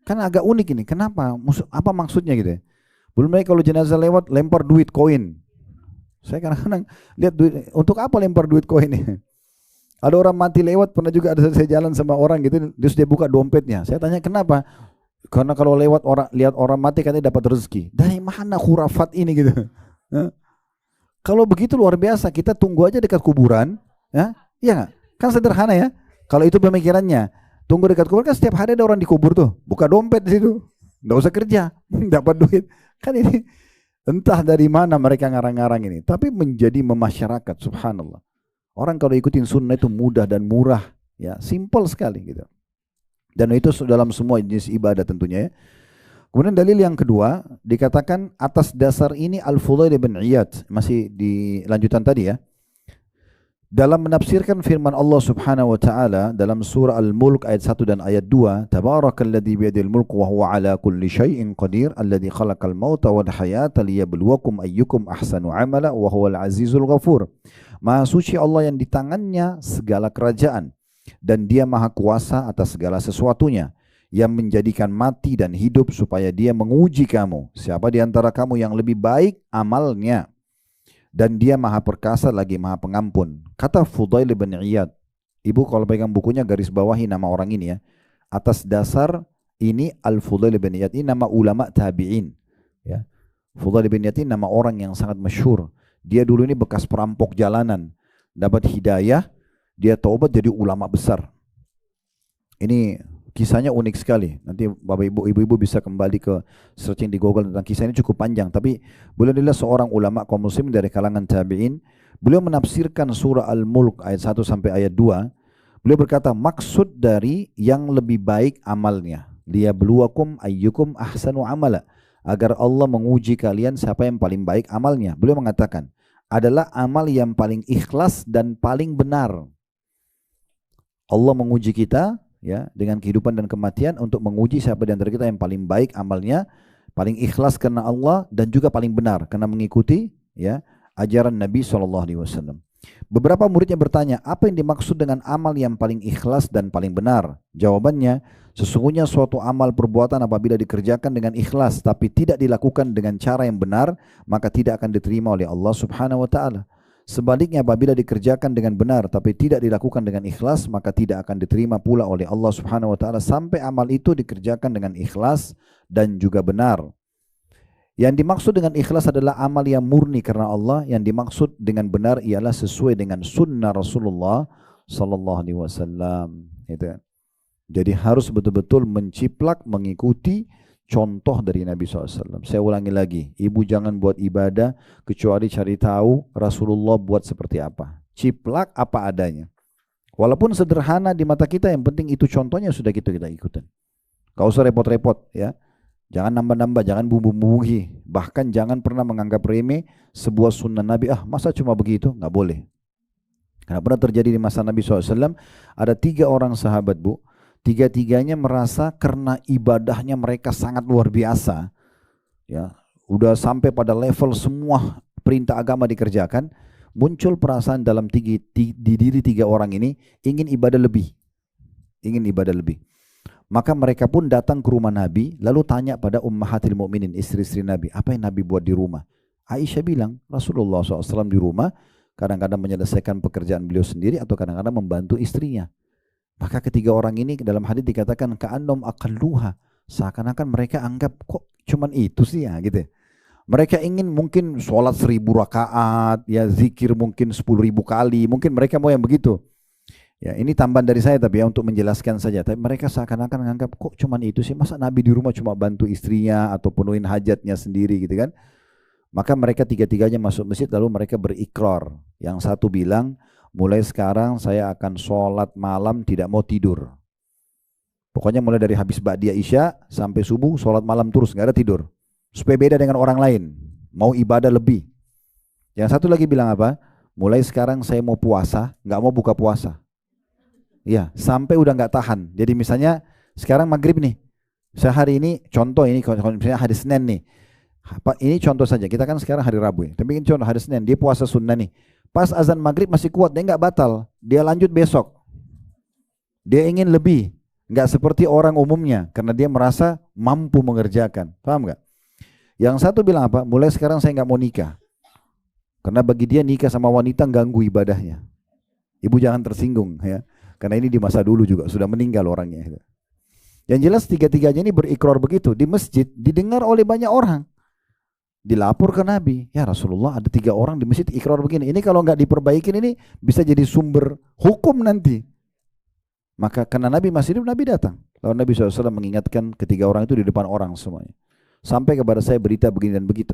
Kan agak unik ini. Kenapa? Apa maksudnya gitu ya? Belum lagi kalau jenazah lewat, lempar duit koin. Saya kadang-kadang lihat duit, untuk apa lempar duit koin ini? Ada orang mati lewat, pernah juga ada saya jalan sama orang gitu, terus dia buka dompetnya. Saya tanya kenapa? Karena kalau lewat orang, lihat orang mati katanya dapat rezeki. Dari mana khurafat ini gitu? Kalau begitu luar biasa, kita tunggu aja dekat kuburan, ya, iya nggak? Kan sederhana ya. Kalau itu pemikirannya, tunggu dekat kuburan kan setiap hari ada orang dikubur tuh, buka dompet di situ, nggak usah kerja, dapat duit. Kan ini entah dari mana mereka ngarang-ngarang ini, tapi menjadi memasyarakat, subhanallah. Orang kalau ikutin sunnah itu mudah dan murah, ya, simple sekali gitu. Dan itu dalam semua jenis ibadah tentunya ya. Kemudian dalil yang kedua dikatakan atas dasar ini Al-Fudail bin Iyad, masih di lanjutan tadi ya. Dalam menafsirkan firman Allah Subhanahu wa taala dalam surah Al-Mulk ayat 1 dan ayat 2, Tabarakalladzi biyadil mulku wa huwa ala kulli syai'in qadir alladzi khalaqal mauta wal hayata liyabluwakum ayyukum ahsanu amala wa huwal azizul ghafur. Maha suci Allah yang di tangannya segala kerajaan dan dia maha kuasa atas segala sesuatunya, yang menjadikan mati dan hidup supaya dia menguji kamu, siapa di antara kamu yang lebih baik amalnya, dan dia maha perkasa lagi maha pengampun. Kata Fudail bin Iyad, ibu kalau pegang bukunya garis bawahi nama orang ini ya. Atas dasar ini Al-Fudail bin Iyad, ini nama ulama tabi'in ya. Fudail bin Iyad ini nama orang yang sangat masyhur. Dia dulu ini bekas perampok jalanan, dapat hidayah, dia taubat jadi ulama besar. Ini kisahnya unik sekali. Nanti Bapak Ibu, ibu-ibu bisa kembali ke searching di Google tentang kisah ini, cukup panjang. Tapi beliau adalah seorang ulama kaum muslim dari kalangan tabi'in. Beliau menafsirkan surah Al-Mulk ayat 1 sampai ayat 2. Beliau berkata, maksud dari yang lebih baik amalnya, liyabluwakum ayyukum ahsanu amala, agar Allah menguji kalian siapa yang paling baik amalnya. Beliau mengatakan, adalah amal yang paling ikhlas dan paling benar. Allah menguji kita ya dengan kehidupan dan kematian untuk menguji siapa di antara kita yang paling baik amalnya, paling ikhlas karena Allah, dan juga paling benar karena mengikuti ya ajaran Nabi SAW. Beberapa muridnya bertanya, apa yang dimaksud dengan amal yang paling ikhlas dan paling benar? Jawabannya, sesungguhnya suatu amal perbuatan apabila dikerjakan dengan ikhlas tapi tidak dilakukan dengan cara yang benar, maka tidak akan diterima oleh Allah Subhanahu wa taala. Sebaliknya apabila dikerjakan dengan benar tapi tidak dilakukan dengan ikhlas, maka tidak akan diterima pula oleh Allah Subhanahu wa taala sampai amal itu dikerjakan dengan ikhlas dan juga benar. Yang dimaksud dengan ikhlas adalah amal yang murni karena Allah, yang dimaksud dengan benar ialah sesuai dengan sunnah Rasulullah sallallahu alaihi wasallam. Jadi harus betul-betul menciplak mengikuti contoh dari Nabi SAW. Saya ulangi lagi, ibu jangan buat ibadah kecuali cari tahu Rasulullah buat seperti apa. Ciplak apa adanya. Walaupun sederhana di mata kita, yang penting itu contohnya sudah kita ikutin. Gak usah repot-repot ya. Jangan nambah-nambah, jangan bumbu-bumbuhi. Bahkan jangan pernah menganggap remeh sebuah sunnah Nabi. Masa cuma begitu? Gak boleh. Karena pernah terjadi di masa Nabi SAW, ada 3 orang sahabat bu. Tiga-tiganya merasa karena ibadahnya mereka sangat luar biasa, ya, udah sampai pada level semua perintah agama dikerjakan, muncul perasaan dalam di diri 3 orang ini ingin ibadah lebih, Maka mereka pun datang ke rumah Nabi, lalu tanya pada ummahatil mu'minin, istri-istri Nabi, apa yang Nabi buat di rumah? Aisyah bilang, Rasulullah SAW di rumah kadang-kadang menyelesaikan pekerjaan beliau sendiri atau kadang-kadang membantu istrinya. Maka ketiga orang ini dalam hadis dikatakan ka'annahum aqalluha, seakan-akan mereka anggap kok cuman itu sih ya gitu. Mereka ingin mungkin sholat 1000 rakaat, ya zikir mungkin 10.000 kali, mungkin mereka mau yang begitu. Ya ini tambahan dari saya tapi ya untuk menjelaskan saja. Tapi mereka seakan-akan menganggap kok cuman itu sih, masa Nabi di rumah cuma bantu istrinya atau penuhin hajatnya sendiri gitu kan. Maka mereka tiga-tiganya masuk masjid lalu mereka berikrar. Yang satu bilang, mulai sekarang saya akan sholat malam tidak mau tidur. Pokoknya mulai dari habis ba'diyah isya sampai subuh sholat malam terus, nggak ada tidur. Supaya beda dengan orang lain, mau ibadah lebih. Yang satu lagi bilang apa? Mulai sekarang saya mau puasa, nggak mau buka puasa. Ya, sampai udah nggak tahan. Jadi misalnya sekarang maghrib nih, sehari ini contoh ini kalau misalnya hari Senin nih. Ini contoh saja, kita kan sekarang hari Rabu ya. Tapi ini contoh hari Senin, dia puasa sunnah nih. Pas azan maghrib masih kuat, dia nggak batal. Dia lanjut besok. Dia ingin lebih. Nggak seperti orang umumnya, karena dia merasa mampu mengerjakan. Paham nggak? Yang satu bilang apa? Mulai sekarang saya nggak mau nikah. Karena bagi dia nikah sama wanita ganggu ibadahnya. Ibu jangan tersinggung ya. Karena ini di masa dulu juga, sudah meninggal orangnya. Yang jelas tiga-tiganya ini berikrar begitu. Di masjid didengar oleh banyak orang. Dilapor ke Nabi, ya Rasulullah ada 3 orang di masjid ikrar begini. Ini kalau nggak diperbaikin ini bisa jadi sumber hukum nanti. Maka karena Nabi masih hidup, Nabi datang. Lalu Nabi SAW mengingatkan ketiga orang itu di depan orang semuanya. Sampai kepada saya berita begini dan begitu.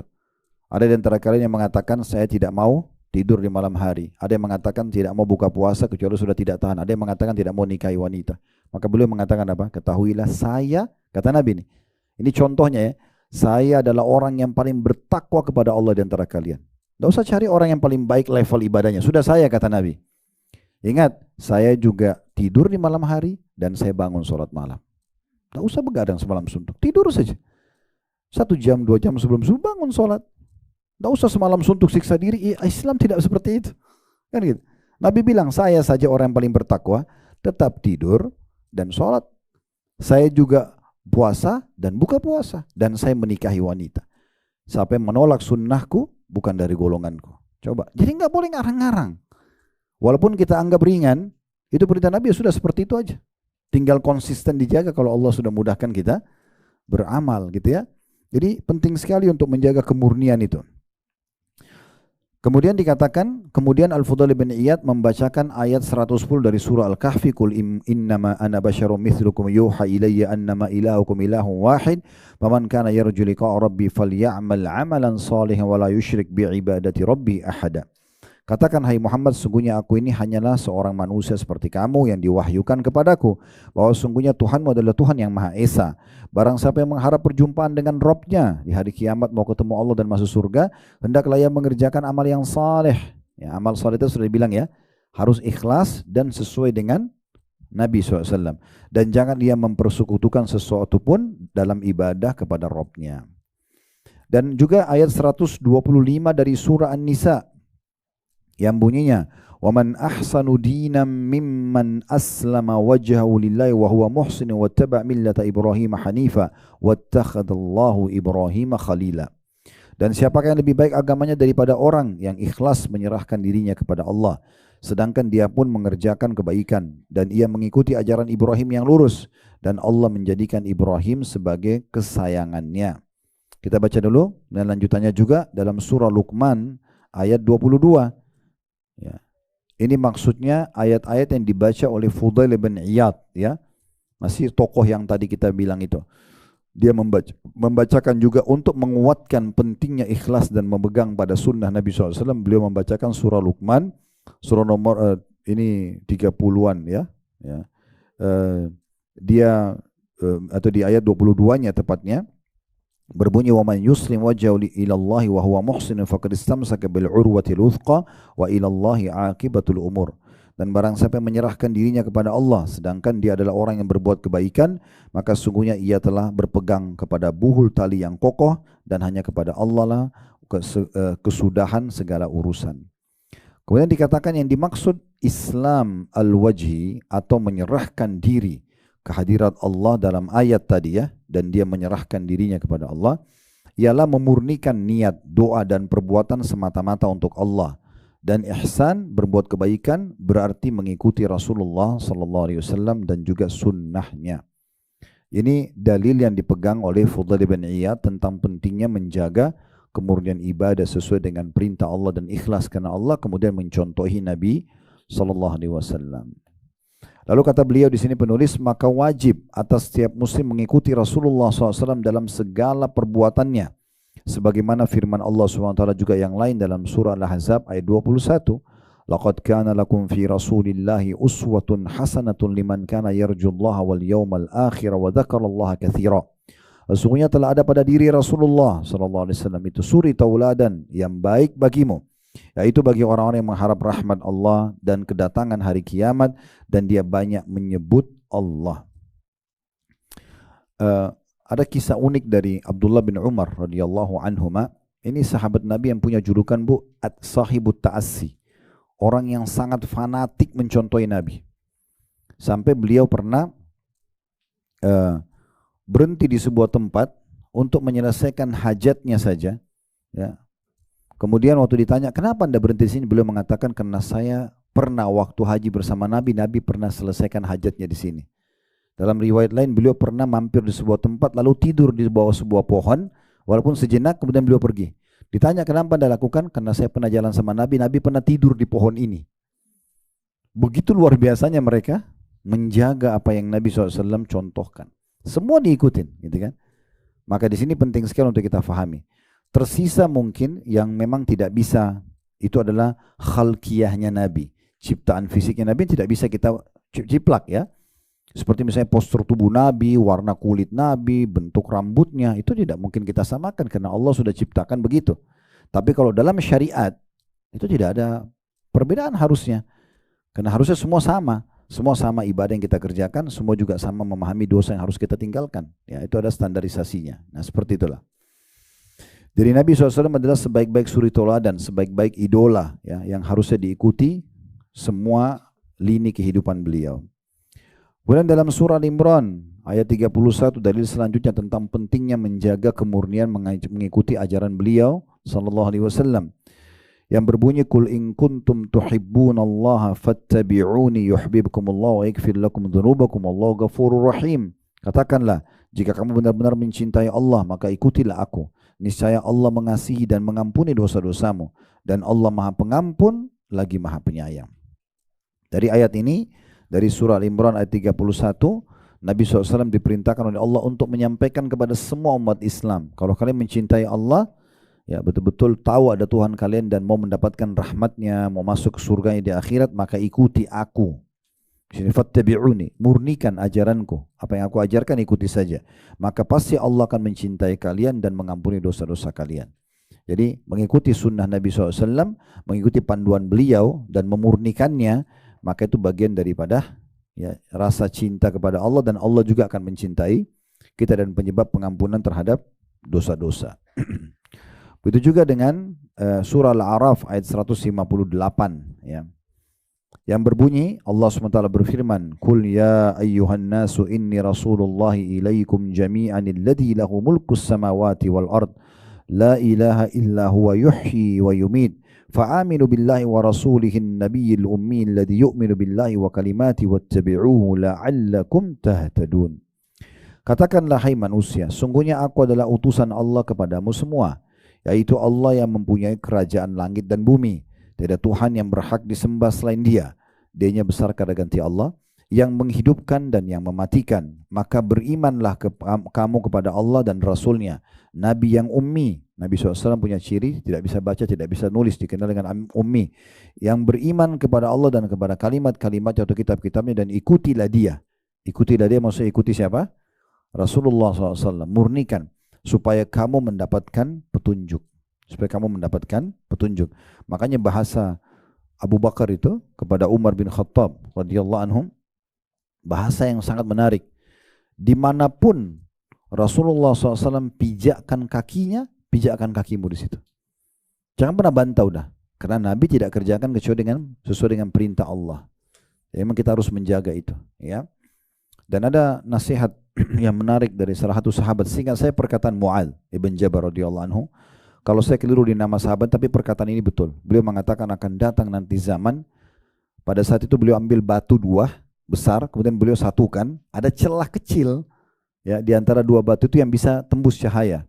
Ada di antara kalian yang mengatakan saya tidak mau tidur di malam hari. Ada yang mengatakan tidak mau buka puasa kecuali sudah tidak tahan. Ada yang mengatakan tidak mau nikahi wanita. Maka beliau mengatakan apa? Ketahuilah saya, kata Nabi ini contohnya ya. Saya adalah orang yang paling bertakwa kepada Allah di antara kalian. Tidak usah cari orang yang paling baik level ibadahnya. Sudah saya, kata Nabi. Ingat, saya juga tidur di malam hari dan saya bangun sholat malam. Tidak usah begadang semalam suntuk. Tidur saja. 1 jam, 2 jam sebelum subuh bangun sholat. Tidak usah semalam suntuk siksa diri. Islam tidak seperti itu. Kan gitu. Nabi bilang, saya saja orang yang paling bertakwa, tetap tidur dan sholat. Saya juga puasa dan buka puasa. Dan saya menikahi wanita. Sampai menolak sunnahku bukan dari golonganku. Coba. Jadi nggak boleh ngarang-ngarang. Walaupun kita anggap ringan, itu perintah Nabi sudah seperti itu aja. Tinggal konsisten dijaga kalau Allah sudah mudahkan kita beramal gitu ya. Jadi penting sekali untuk menjaga kemurnian itu. Kemudian dikatakan, kemudian Al-Fudail bin Iyad membacakan ayat 110 dari surah Al-Kahfi, Qul innama ana basyarum mithlukum yuha ilayya annama ilahukum ilahun wahid, faman kana yarju liqa'a rabbi falya'mal 'amalan salihan wa la yusyrik bi'ibadati rabbi ahada. Katakan, hai Muhammad, sungguhnya aku ini hanyalah seorang manusia seperti kamu yang diwahyukan kepadaku, bahwa sungguhnya Tuhanmu adalah Tuhan yang Maha Esa. Barang siapa yang mengharap perjumpaan dengan Rabbnya di hari kiamat, mau ketemu Allah dan masuk surga, hendaklah ia mengerjakan amal yang saleh. Ya, amal saleh itu sudah dibilang ya, harus ikhlas dan sesuai dengan Nabi SAW. Dan jangan ia mempersekutukan sesuatu pun dalam ibadah kepada Rabbnya. Dan juga ayat 125 dari surah An-Nisa yang bunyinya, وَمَنْ أَحْسَنُ دِينًا مِمَّنْ أَسْلَمَ وَجْهَهُ لِلَّهِ وَهُوَ مُحْسِنٌ وَاتَّبَعَ مِلَّةَ إِبْرَاهِيمَ حَنِيفًا وَاتَّخَذَ اللَّهُ إِبْرَاهِيمَ خَلِيلًا. Dan siapakah yang lebih baik agamanya daripada orang yang ikhlas menyerahkan dirinya kepada Allah, sedangkan dia pun mengerjakan kebaikan, dan ia mengikuti ajaran Ibrahim yang lurus, dan Allah menjadikan Ibrahim sebagai kesayangannya. Kita baca dulu, dan lanjutannya juga dalam surah Luqman ayat 22. Ya. Ini maksudnya ayat-ayat yang dibaca oleh Fudail bin Iyad, ya. Masih tokoh yang tadi kita bilang itu. Dia membacakan juga untuk menguatkan pentingnya ikhlas dan memegang pada sunnah Nabi SAW. Beliau membacakan surah Luqman, surah nomor ini 30-an ya. Dia atau di ayat 22-nya tepatnya, berbunyi, wa man yuslim wajhahu ilallahi wa huwa muhsinun faqad istamsaka bil urwatil wuthqa wa ilallahi aqibatul umur. Dan barang siapa yang menyerahkan dirinya kepada Allah sedangkan dia adalah orang yang berbuat kebaikan, maka sungguhnya ia telah berpegang kepada buhul tali yang kokoh, dan hanya kepada Allah lah kesudahan segala urusan. Kemudian dikatakan yang dimaksud Islam al-wajhi atau menyerahkan diri kehadirat Allah dalam ayat tadi ya, dan dia menyerahkan dirinya kepada Allah, ialah memurnikan niat, doa dan perbuatan semata-mata untuk Allah. Dan ihsan, berbuat kebaikan, berarti mengikuti Rasulullah SAW dan juga sunnahnya. Ini dalil yang dipegang oleh Fudail bin Iyad tentang pentingnya menjaga kemurnian ibadah sesuai dengan perintah Allah dan ikhlas karena Allah, kemudian mencontohi Nabi SAW. Lalu kata beliau di sini penulis, maka wajib atas setiap muslim mengikuti Rasulullah SAW dalam segala perbuatannya, Sebagaimana firman Allah SWT juga yang lain dalam surah Al-Ahzab ayat 21. Laqad kana lakum fi rasulillahi uswatun hasanatun liman kana yarjullaha wal yawmal akhir wa dzakarallaha katsira. Sesungguhnya telah ada pada diri Rasulullah SAW itu suri tauladan yang baik bagimu, yaitu bagi orang-orang yang mengharap rahmat Allah dan kedatangan hari kiamat, dan dia banyak menyebut Allah. Ada kisah unik dari Abdullah bin Umar radhiyallahu anhuma. Ini sahabat Nabi yang punya julukan sahibut ta'assi, orang yang sangat fanatik mencontohi Nabi. Sampai beliau pernah berhenti di sebuah tempat untuk menyelesaikan hajatnya saja. Ya. Kemudian waktu ditanya, kenapa Anda berhenti di sini? Beliau mengatakan, karena saya pernah waktu haji bersama Nabi, Nabi pernah selesaikan hajatnya di sini. Dalam riwayat lain, beliau pernah mampir di sebuah tempat lalu tidur di bawah sebuah pohon, walaupun sejenak, kemudian beliau pergi. Ditanya, kenapa Anda lakukan? Karena saya pernah jalan sama Nabi, Nabi pernah tidur di pohon ini. Begitu luar biasanya mereka menjaga apa yang Nabi SAW contohkan. Semua diikutin, gitu kan? Maka di sini penting sekali untuk kita fahami. Tersisa mungkin yang memang tidak bisa, itu adalah khalqiyahnya Nabi. Ciptaan fisiknya Nabi tidak bisa kita ciplak ya. Seperti misalnya postur tubuh Nabi, warna kulit Nabi, bentuk rambutnya, itu tidak mungkin kita samakan karena Allah sudah ciptakan begitu. Tapi kalau dalam syariat, itu tidak ada perbedaan harusnya. Karena harusnya semua sama. Semua sama ibadah yang kita kerjakan, semua juga sama memahami dosa yang harus kita tinggalkan. Ya, itu ada standarisasinya. Nah, seperti itulah. Jadi Nabi SAW adalah sebaik-baik suri tauladan, sebaik-baik idola ya, yang harusnya diikuti semua lini kehidupan beliau. Kemudian dalam surah Al-Imran ayat 31 dalil selanjutnya tentang pentingnya menjaga kemurnian mengikuti ajaran beliau sallallahu alaihi wasallam. Yang berbunyi, kul in kuntum tuhibbunallaha fattabi'uni yuhibbukumullah wa yaghfir lakum dzunubakum wallahu ghafurur rahim. Katakanlah, jika kamu benar-benar mencintai Allah, maka ikutilah aku. Niscaya Allah mengasihi dan mengampuni dosa-dosamu, dan Allah Maha Pengampun lagi Maha Penyayang. Dari ayat ini, dari surah Al-Imran ayat 31, Nabi SAW diperintahkan oleh Allah untuk menyampaikan kepada semua umat Islam, kalau kalian mencintai Allah, ya betul-betul tahu ada Tuhan kalian dan mau mendapatkan rahmatnya, mau masuk ke surganya di akhirat, maka ikuti aku. Sini fattabi'uni, murnikan ajaranku. Apa yang aku ajarkan ikuti saja. Maka pasti Allah akan mencintai kalian dan mengampuni dosa-dosa kalian. Jadi mengikuti sunnah Nabi SAW, mengikuti panduan beliau dan memurnikannya, maka itu bagian daripada ya, rasa cinta kepada Allah, dan Allah juga akan mencintai kita dan penyebab pengampunan terhadap dosa-dosa. Begitu juga dengan surah Al-A'raf ayat 158 ya. Yang berbunyi, Allah SWT berfirman, Kul ya ayyuhan nasu inni rasulullahi ilaikum jami'an alladhi lahu mulkus samawati wal ard la ilaha illa huwa yuhyi wa yumit fa'aminu billahi wa rasulihin nabiyil ummi alladhi yu'minu billahi wa kalimati wattabi'uhu la'allakum tahtadun. Katakanlah, hai manusia, sungguhnya aku adalah utusan Allah kepadamu semua, yaitu Allah yang mempunyai kerajaan langit dan bumi. Tidak ada Tuhan yang berhak disembah selain Dia. Dia-Nya besar kada ganti Allah, yang menghidupkan dan yang mematikan. Maka berimanlah kamu kepada Allah dan Rasul-Nya, Nabi yang ummi. Nabi SAW punya ciri tidak bisa baca, tidak bisa nulis, dikenal dengan ummi. Yang beriman kepada Allah dan kepada kalimat-kalimat atau kitab-kitabnya, dan ikutilah Dia. Ikutilah Dia maksudnya ikuti siapa? Rasulullah SAW. Murnikan supaya kamu mendapatkan petunjuk. Supaya kamu mendapatkan petunjuk. Makanya bahasa Abu Bakar itu kepada Umar bin Khattab radhiyallahu anhum, bahasa yang sangat menarik. Dimanapun Rasulullah SAW pijakkan kakinya, pijakkan kakimu di situ. Jangan pernah bantah udah, karena Nabi tidak kerjakan kecuali sesuai dengan perintah Allah. Jadi memang kita harus menjaga itu, ya. Dan ada nasihat yang menarik dari salah satu sahabat. Seingat saya perkataan Mu'adz ibn Jabal radhiyallahu anhu. Kalau saya keliru di nama sahabat, tapi perkataan ini betul. Beliau mengatakan akan datang nanti zaman, pada saat itu beliau ambil batu dua besar, kemudian beliau satukan, ada celah kecil ya di antara dua batu itu yang bisa tembus cahaya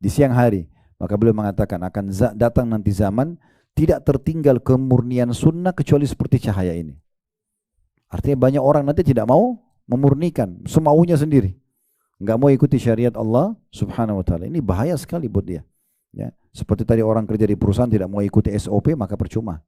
di siang hari. Maka beliau mengatakan akan datang nanti zaman, tidak tertinggal kemurnian sunnah kecuali seperti cahaya ini. Artinya banyak orang nanti tidak mau memurnikan, semaunya sendiri, nggak mau ikuti syariat Allah Subhanahu wa Ta'ala. Ini bahaya sekali buat dia. Ya, seperti tadi orang kerja di perusahaan tidak mau ikuti SOP maka percuma.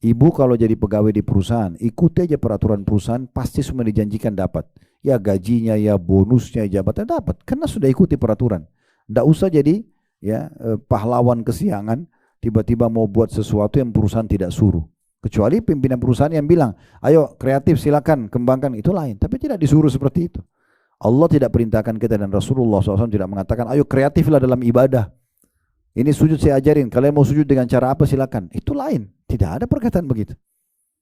Ibu kalau jadi pegawai di perusahaan, ikuti aja peraturan perusahaan, pasti semua dijanjikan dapat. Ya gajinya, ya bonusnya, jabatan dapat, karena sudah ikuti peraturan. Nggak usah jadi ya pahlawan kesiangan, tiba-tiba mau buat sesuatu yang perusahaan tidak suruh. Kecuali pimpinan perusahaan yang bilang, ayo kreatif silakan kembangkan, itu lain. Tapi tidak disuruh seperti itu. Allah tidak perintahkan kita dan Rasulullah SAW tidak mengatakan, ayo kreatiflah dalam ibadah. Ini sujud saya ajarin, kalian mau sujud dengan cara apa silakan. Itu lain, tidak ada perkataan begitu.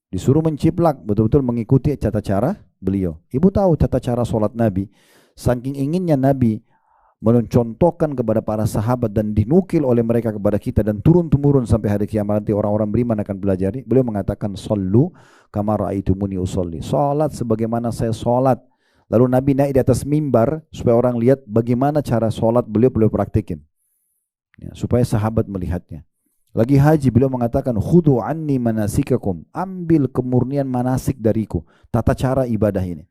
Disuruh menciplak, betul-betul mengikuti tata cara beliau. Ibu tahu tata cara sholat Nabi, saking inginnya Nabi mencontohkan kepada para sahabat dan dinukil oleh mereka kepada kita dan turun-temurun sampai hari kiamat nanti orang-orang beriman akan belajar. Beliau mengatakan, sallu kama ra'aitumuni usolli. Sholat sebagaimana saya sholat. Lalu Nabi naik di atas mimbar supaya orang lihat bagaimana cara sholat beliau praktikin. Ya, supaya sahabat melihatnya. Lagi haji beliau mengatakan, khudu anni manasikakum, ambil kemurnian manasik dariku, tata cara ibadah ini.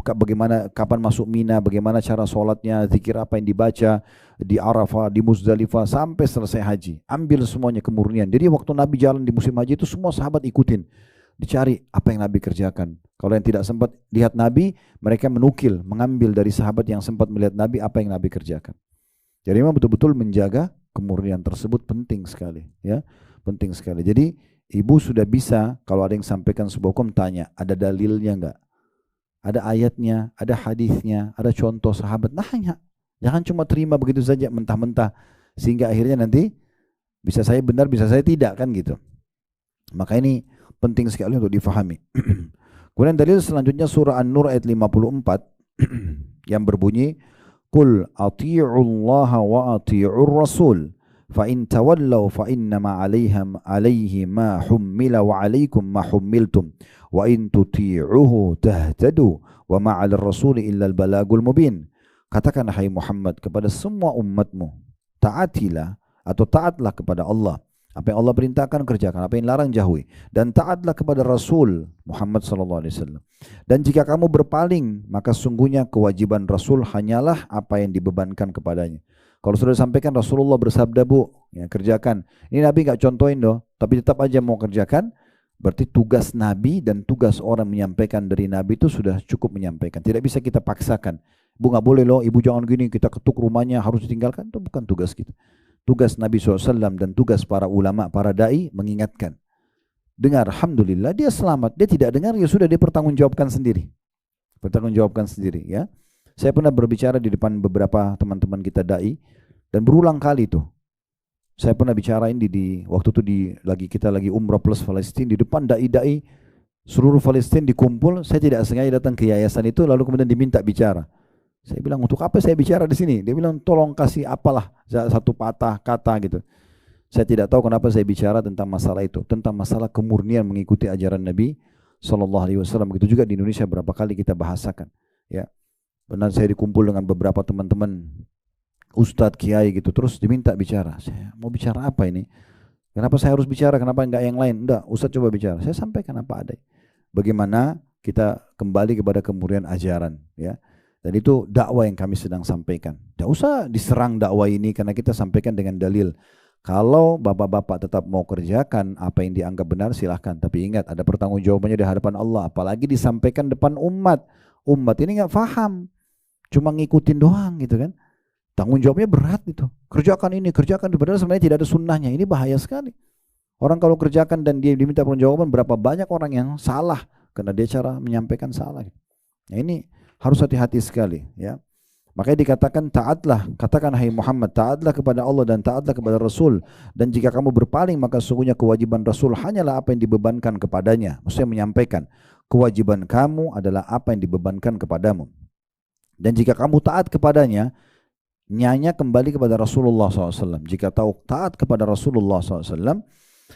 Bagaimana, kapan masuk Mina, bagaimana cara sholatnya, zikir apa yang dibaca di Arafah, di Muzdalifah sampai selesai haji. Ambil semuanya kemurnian. Jadi waktu Nabi jalan di musim haji itu semua sahabat ikutin. Dicari apa yang Nabi kerjakan. Kalau yang tidak sempat lihat Nabi, mereka menukil, mengambil dari sahabat yang sempat melihat Nabi apa yang Nabi kerjakan. Jadi memang betul-betul menjaga kemurnian tersebut penting sekali, ya, penting sekali. Jadi ibu sudah bisa kalau ada yang sampaikan sebuah hukum tanya, ada dalilnya enggak? Ada ayatnya, ada hadisnya, ada contoh sahabat, nanya. Jangan cuma terima begitu saja mentah-mentah sehingga akhirnya nanti bisa saya benar, bisa saya tidak, kan gitu. Maka ini penting sekali untuk difahami. Kemudian dalil selanjutnya surah An-Nur ayat 54 yang berbunyi, Qul ati'ullaha wa ati'ur rasul fa in tawallaw fa innama 'alaihi ma hummila wa 'alaikum ma hummiltum wa in tuti'uhu tahtadu wa ma 'alar rasuli illa al-balagul mubin. Katakan hai Muhammad kepada semua umatmu, taatilah atau taatlah kepada Allah. Apa yang Allah perintahkan kerjakan, apa yang larang jauhi, dan taatlah kepada Rasul Muhammad SAW. Dan jika kamu berpaling, maka sungguhnya kewajiban Rasul hanyalah apa yang dibebankan kepadanya. Kalau sudah disampaikan Rasulullah bersabda, bu, ya, kerjakan. Ini Nabi nggak contohin doh, tapi tetap aja mau kerjakan. Berarti tugas Nabi dan tugas orang menyampaikan dari Nabi itu sudah cukup menyampaikan. Tidak bisa kita paksakan. Bu nggak boleh loh, ibu jangan gini, kita ketuk rumahnya harus ditinggalkan. Itu bukan tugas kita. Tugas Nabi SAW dan tugas para ulama, para da'i mengingatkan. Dengar, alhamdulillah dia selamat. Dia tidak dengar, ya sudah, dia pertanggungjawabkan sendiri. Pertanggungjawabkan sendiri, ya. Saya pernah berbicara di depan beberapa teman-teman kita da'i dan berulang kali tuh. Saya pernah bicarain di waktu itu kita lagi umrah plus Palestina, di depan da'i-da'i seluruh Palestina dikumpul. Saya tidak sengaja datang ke yayasan itu lalu kemudian diminta bicara. Saya bilang, untuk apa saya bicara di sini? Dia bilang, tolong kasih apalah satu patah kata gitu. Saya tidak tahu kenapa saya bicara tentang masalah itu, tentang masalah kemurnian mengikuti ajaran Nabi SAW. Begitu juga di Indonesia berapa kali kita bahasakan. Ya, benar, saya dikumpul dengan beberapa teman-teman ustadz, kiai gitu, terus diminta bicara. Saya mau bicara apa ini? Kenapa saya harus bicara? Kenapa enggak yang lain? Enggak, ustadz coba bicara. Saya sampaikan apa ada. Bagaimana kita kembali kepada kemurnian ajaran, ya. Dan itu dakwah yang kami sedang sampaikan. Tidak usah diserang dakwah ini karena kita sampaikan dengan dalil. Kalau bapak-bapak tetap mau kerjakan apa yang dianggap benar, silahkan. Tapi ingat, ada pertanggungjawabannya di hadapan Allah. Apalagi disampaikan depan umat. Umat ini nggak paham, cuma ngikutin doang gitu kan. Tanggung jawabnya berat itu. Kerjakan ini, kerjakan itu. Padahal sebenarnya tidak ada sunnahnya. Ini bahaya sekali. Orang kalau kerjakan dan dia diminta pertanggungjawaban, berapa banyak orang yang salah karena dia cara menyampaikan salah. Nah ini harus hati-hati sekali, ya. Makanya dikatakan taatlah, katakan hai Muhammad, taatlah kepada Allah dan taatlah kepada Rasul. Dan jika kamu berpaling, maka sungguhnya kewajiban Rasul hanyalah apa yang dibebankan kepadanya. Maksudnya menyampaikan, kewajiban kamu adalah apa yang dibebankan kepadamu. Dan jika kamu taat kepadanya, nyanya kembali kepada Rasulullah SAW. Jika tahu taat kepada Rasulullah SAW,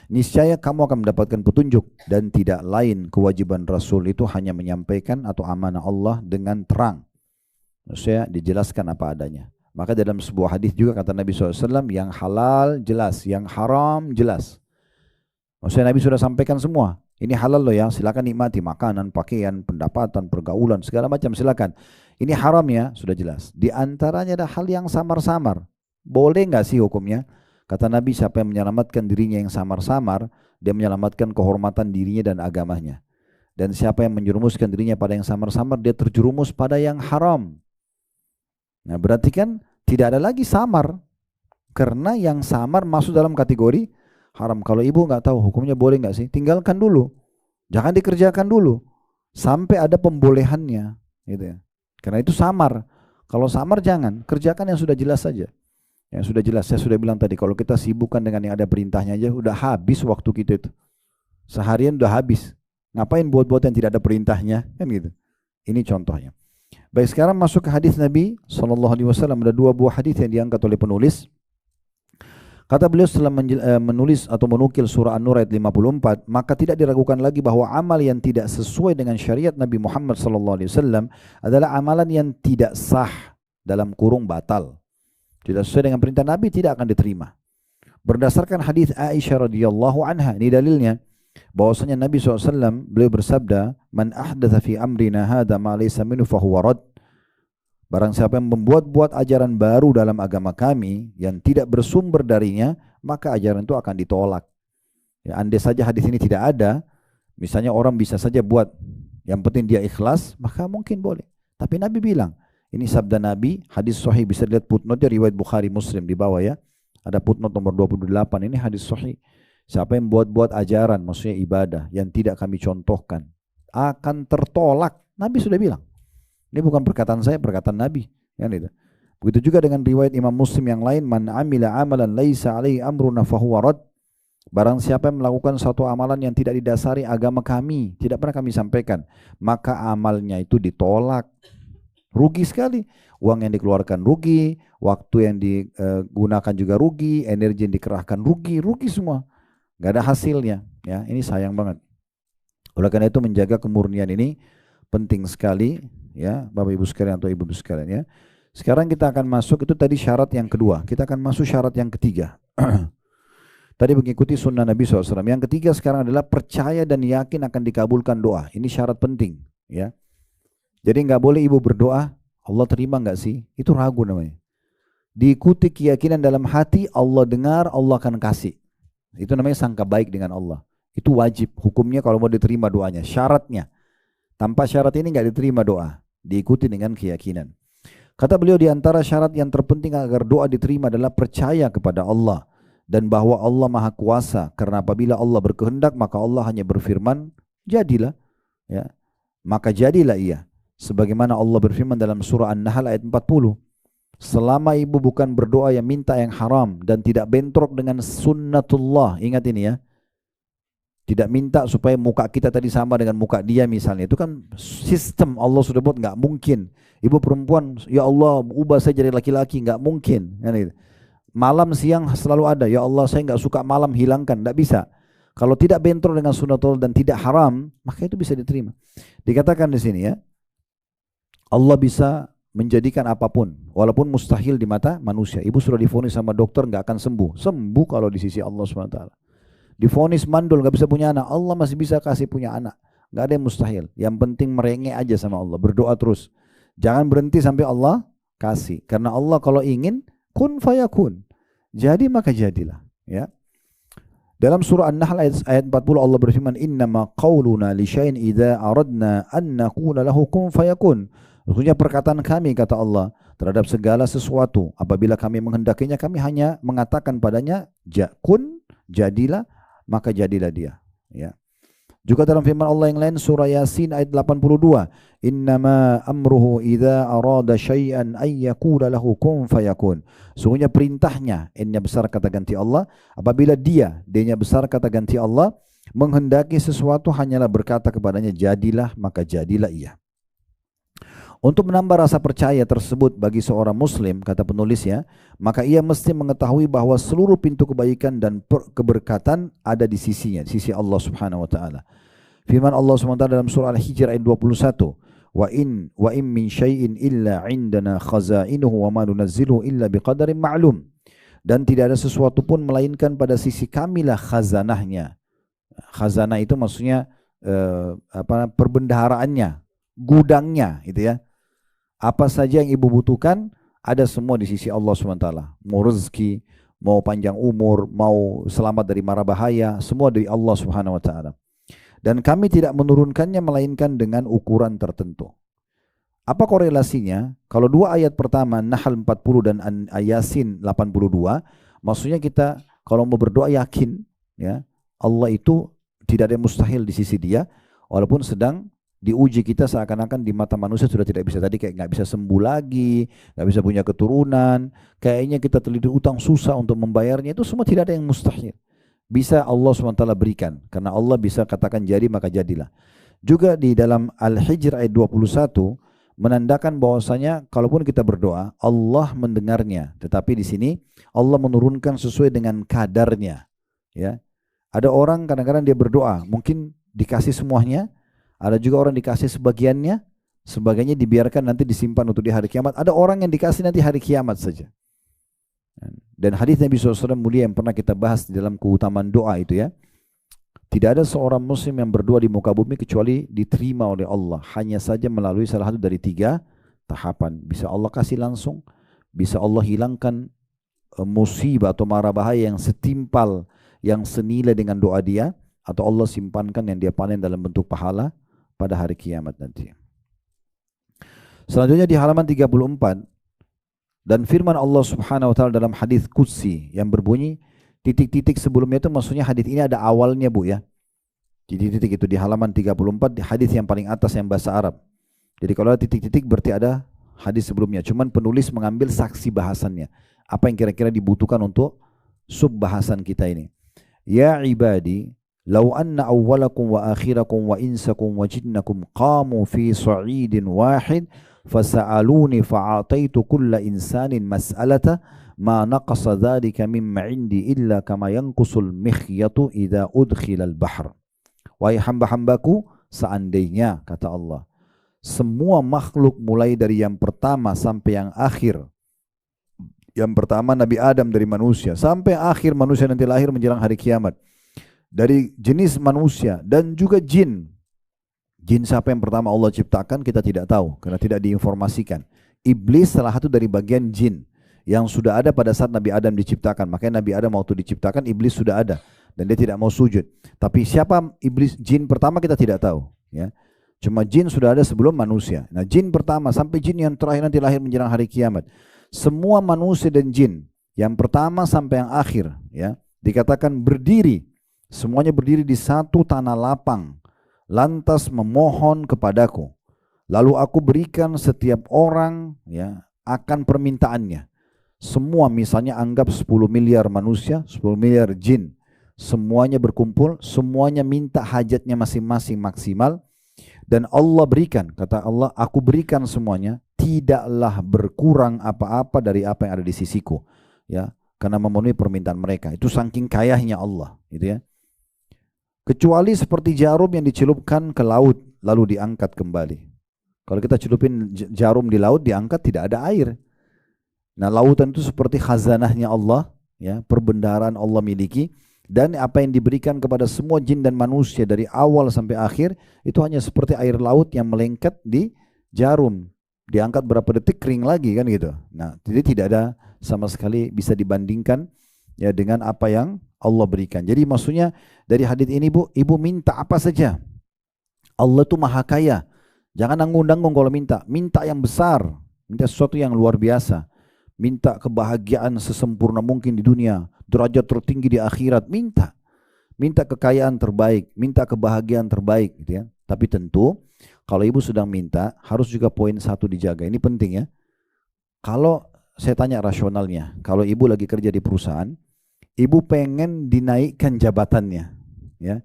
niscaya kamu akan mendapatkan petunjuk. Dan tidak lain kewajiban Rasul itu hanya menyampaikan atau amanah Allah dengan terang. Maksudnya dijelaskan apa adanya. Maka dalam sebuah hadis juga kata Nabi SAW, yang halal jelas, yang haram jelas. Maksudnya Nabi sudah sampaikan semua. Ini halal loh ya, silakan nikmati makanan, pakaian, pendapatan, pergaulan, segala macam silakan. Ini haram ya, sudah jelas. Di antaranya ada hal yang samar-samar. Boleh nggak sih hukumnya? Kata Nabi, siapa yang menyelamatkan dirinya yang samar-samar, dia menyelamatkan kehormatan dirinya dan agamanya. Dan siapa yang menjerumuskan dirinya pada yang samar-samar, dia terjerumus pada yang haram. Nah, berarti kan tidak ada lagi samar, karena yang samar masuk dalam kategori haram. Kalau ibu nggak tahu hukumnya boleh nggak sih, tinggalkan dulu, jangan dikerjakan dulu sampai ada pembolehannya, gitu ya. Karena itu samar. Kalau samar jangan, kerjakan yang sudah jelas saja. Yang sudah jelas, saya sudah bilang tadi, kalau kita sibukkan dengan yang ada perintahnya aja, udah habis waktu kita itu. Seharian udah habis. Ngapain buat-buat yang tidak ada perintahnya, kan gitu. Ini contohnya. Baik, sekarang masuk ke hadis Nabi SAW. Ada dua buah hadis yang diangkat oleh penulis. Kata beliau setelah menulis atau menukil surah An-Nur ayat 54, maka tidak diragukan lagi bahwa amal yang tidak sesuai dengan syariat Nabi Muhammad SAW adalah amalan yang tidak sah, dalam kurung batal. Tidak sesuai dengan perintah Nabi, tidak akan diterima. Berdasarkan hadis Aisyah radhiyallahu anha, ini dalilnya bahwasanya Nabi SAW beliau bersabda, "Man ahdatha fi amrina hadza ma laysa minhu fahuwa rad." Barang siapa yang membuat-buat ajaran baru dalam agama kami yang tidak bersumber darinya, maka ajaran itu akan ditolak. Ya, andai saja hadis ini tidak ada, misalnya orang bisa saja buat, yang penting dia ikhlas, maka mungkin boleh. Tapi Nabi bilang, ini sabda Nabi, hadis sahih, bisa lihat footnote riwayat Bukhari Muslim di bawah ya. Ada footnote nomor 28, ini hadis sahih. Siapa yang buat-buat ajaran, maksudnya ibadah, yang tidak kami contohkan, akan tertolak. Nabi sudah bilang. Ini bukan perkataan saya, perkataan Nabi. Gitu. Begitu juga dengan riwayat Imam Muslim yang lain, man amila amalan laisa alaihi amruna fahuwa rad. Barang siapa yang melakukan suatu amalan yang tidak didasari agama kami, tidak pernah kami sampaikan, maka amalnya itu ditolak. Rugi sekali. Uang yang dikeluarkan rugi, waktu yang digunakan juga rugi, energi yang dikerahkan rugi, rugi semua. Gak ada hasilnya. Ya, ini sayang banget. Oleh karena itu menjaga kemurnian ini penting sekali. Ya, Bapak Ibu sekalian atau Ibu sekalian ya. Sekarang kita akan masuk, itu tadi syarat yang kedua. Kita akan masuk syarat yang ketiga. Tadi mengikuti sunnah Nabi SAW. Yang ketiga sekarang adalah percaya dan yakin akan dikabulkan doa. Ini syarat penting ya. Jadi nggak boleh ibu berdoa, Allah terima nggak sih? Itu ragu namanya. Diikuti keyakinan dalam hati, Allah dengar, Allah akan kasih. Itu namanya sangka baik dengan Allah. Itu wajib hukumnya kalau mau diterima doanya. Syaratnya. Tanpa syarat ini nggak diterima doa. Diikuti dengan keyakinan. Kata beliau, di antara syarat yang terpenting agar doa diterima adalah percaya kepada Allah dan bahwa Allah Maha Kuasa. Karena apabila Allah berkehendak, maka Allah hanya berfirman, jadilah, ya. Maka jadilah ia. Sebagaimana Allah berfirman dalam surah An-Nahl ayat 40. Selama ibu bukan berdoa yang minta yang haram dan tidak bentrok dengan sunnatullah. Ingat ini ya. Tidak minta supaya muka kita tadi sama dengan muka dia misalnya. Itu kan sistem Allah sudah buat, nggak mungkin. Ibu perempuan, ya Allah ubah saya jadi laki-laki, nggak mungkin. Malam siang selalu ada, ya Allah saya nggak suka malam, hilangkan, nggak bisa. Kalau tidak bentrok dengan sunnatullah dan tidak haram, maka itu bisa diterima. Dikatakan di sini ya, Allah bisa menjadikan apapun, walaupun mustahil di mata manusia. Ibu sudah divonis sama dokter nggak akan sembuh. Sembuh kalau di sisi Allah SWT. Divonis mandul nggak bisa punya anak, Allah masih bisa kasih punya anak. Nggak ada yang mustahil. Yang penting merengek aja sama Allah, berdoa terus. Jangan berhenti sampai Allah kasih. Karena Allah kalau ingin, kun fayakun. Jadi maka jadilah. Ya. Dalam surah An-Nahl ayat 40 Allah berfirman, innama qawluna li syai'in idza aradna an naqula lahu kun fayakun. Maksudnya perkataan kami, kata Allah, terhadap segala sesuatu, apabila kami menghendakinya, kami hanya mengatakan padanya, kun, jadilah, maka jadilah dia. Ya. Juga dalam firman Allah yang lain, surah Yasin ayat 82, innama amruhu idza arada syai'an ay yaqula lahu kun fayakun. Sungguhnya perintahnya, innya besar kata ganti Allah, apabila dia-nya besar kata ganti Allah, menghendaki sesuatu hanyalah berkata kepadanya jadilah, maka jadilah ia. Untuk menambah rasa percaya tersebut bagi seorang muslim, kata penulisnya, maka ia mesti mengetahui bahwa seluruh pintu kebaikan dan keberkatan ada di sisinya, di sisi Allah Subhanahu wa taala. Firman Allah Subhanahu wa taala dalam surah Al-Hijr ayat 21, wa in min syai'in illa 'indana khazainuhu wa ma nunazzilu illa biqadarin ma'lum. Dan tidak ada sesuatu pun melainkan pada sisi kamilah khazanahnya. Khazanah itu maksudnya perbendaharaannya, gudangnya, itu ya. Apa saja yang ibu butuhkan ada semua di sisi Allah SWT. Mau rezeki, mau panjang umur, mau selamat dari mara bahaya, semua dari Allah Subhanahu wa taala. Dan kami tidak menurunkannya melainkan dengan ukuran tertentu. Apa korelasinya? Kalau dua ayat pertama Nahl 40 dan Yasin 82, maksudnya kita kalau mau berdoa yakin ya, Allah itu tidak ada yang mustahil di sisi Dia, walaupun sedang diuji kita seakan-akan di mata manusia sudah tidak bisa, tadi kayak nggak bisa sembuh lagi, nggak bisa punya keturunan, kayaknya kita terlilit utang susah untuk membayarnya, itu semua tidak ada yang mustahil. Bisa Allah SWT berikan, karena Allah bisa katakan jadi maka jadilah. Juga di dalam Al-Hijr ayat 21 menandakan bahwasanya kalaupun kita berdoa Allah mendengarnya, tetapi di sini Allah menurunkan sesuai dengan kadarnya. Ya, ada orang kadang-kadang dia berdoa mungkin dikasih semuanya, ada juga orang dikasih sebagiannya, sebagainya dibiarkan nanti disimpan untuk di hari kiamat. Ada orang yang dikasih nanti hari kiamat saja. Dan hadis Nabi SAW mulia yang pernah kita bahas di dalam keutamaan doa itu ya, tidak ada seorang muslim yang berdoa di muka bumi kecuali diterima oleh Allah, hanya saja melalui salah satu dari 3 tahapan. Bisa Allah kasih langsung, bisa Allah hilangkan musibah atau mara bahaya yang setimpal, yang senilai dengan doa dia, atau Allah simpankan yang dia panen dalam bentuk pahala pada hari kiamat nanti. Selanjutnya di halaman 34, dan firman Allah Subhanahu wa taala dalam hadis qudsi yang berbunyi titik-titik sebelumnya itu, maksudnya hadis ini ada awalnya Bu ya. Jadi titik itu di halaman 34 di hadis yang paling atas yang bahasa Arab. Jadi kalau ada titik-titik berarti ada hadis sebelumnya. Cuman penulis mengambil saksi bahasannya. Apa yang kira-kira dibutuhkan untuk sub bahasan kita ini. Ya ibadi, law anna awwalakum wa akhirakum wa insakum wa jinnakum qamu fi sa'idin wahid fasa'aluni fa'ataitu kulla insanin mas'alata ma naqasa dhalika mimma indi illa kama yanqusul mikhyatu idza udkhila al-bahr. Wahai hamba-hambaku, seandainya kata Allah, semua makhluk mulai dari yang pertama sampai yang akhir, yang pertama Nabi Adam dari manusia sampai akhir manusia nanti lahir menjelang hari kiamat, dari jenis manusia dan juga jin. Jin siapa yang pertama Allah ciptakan kita tidak tahu karena tidak diinformasikan. Iblis salah satu dari bagian jin yang sudah ada pada saat Nabi Adam diciptakan. Makanya Nabi Adam waktu diciptakan iblis sudah ada dan dia tidak mau sujud. Tapi siapa iblis jin pertama kita tidak tahu ya. Cuma jin sudah ada sebelum manusia. Nah, jin pertama sampai jin yang terakhir nanti lahir menjelang hari kiamat. Semua manusia dan jin yang pertama sampai yang akhir ya, dikatakan berdiri, semuanya berdiri di satu tanah lapang, lantas memohon kepadaku. Lalu aku berikan setiap orang ya akan permintaannya. Semua misalnya anggap 10 miliar manusia, 10 miliar jin, semuanya berkumpul, semuanya minta hajatnya masing-masing maksimal, dan Allah berikan, kata Allah, aku berikan semuanya, tidaklah berkurang apa-apa dari apa yang ada di sisiku, ya, karena memenuhi permintaan mereka. Itu saking kayanya Allah, gitu ya. Kecuali seperti jarum yang dicelupkan ke laut lalu diangkat kembali. Kalau kita celupin jarum di laut diangkat tidak ada air. Nah, lautan itu seperti khazanahnya Allah, ya, perbendaharaan Allah miliki, dan apa yang diberikan kepada semua jin dan manusia dari awal sampai akhir itu hanya seperti air laut yang melengket di jarum, diangkat berapa detik kering lagi kan gitu. Nah, jadi tidak ada sama sekali bisa dibandingkan ya dengan apa yang Allah berikan. Jadi maksudnya dari hadis ini Bu, ibu minta apa saja. Allah itu maha kaya. Jangan nanggung-nanggung kalau minta, minta yang besar, minta sesuatu yang luar biasa. Minta kebahagiaan sesempurna mungkin di dunia, derajat tertinggi di akhirat, minta. Minta kekayaan terbaik, minta kebahagiaan terbaik gitu ya. Tapi tentu kalau ibu sedang minta harus juga poin satu dijaga. Ini penting ya. Kalau saya tanya rasionalnya, kalau ibu lagi kerja di perusahaan, ibu pengen dinaikkan jabatannya ya,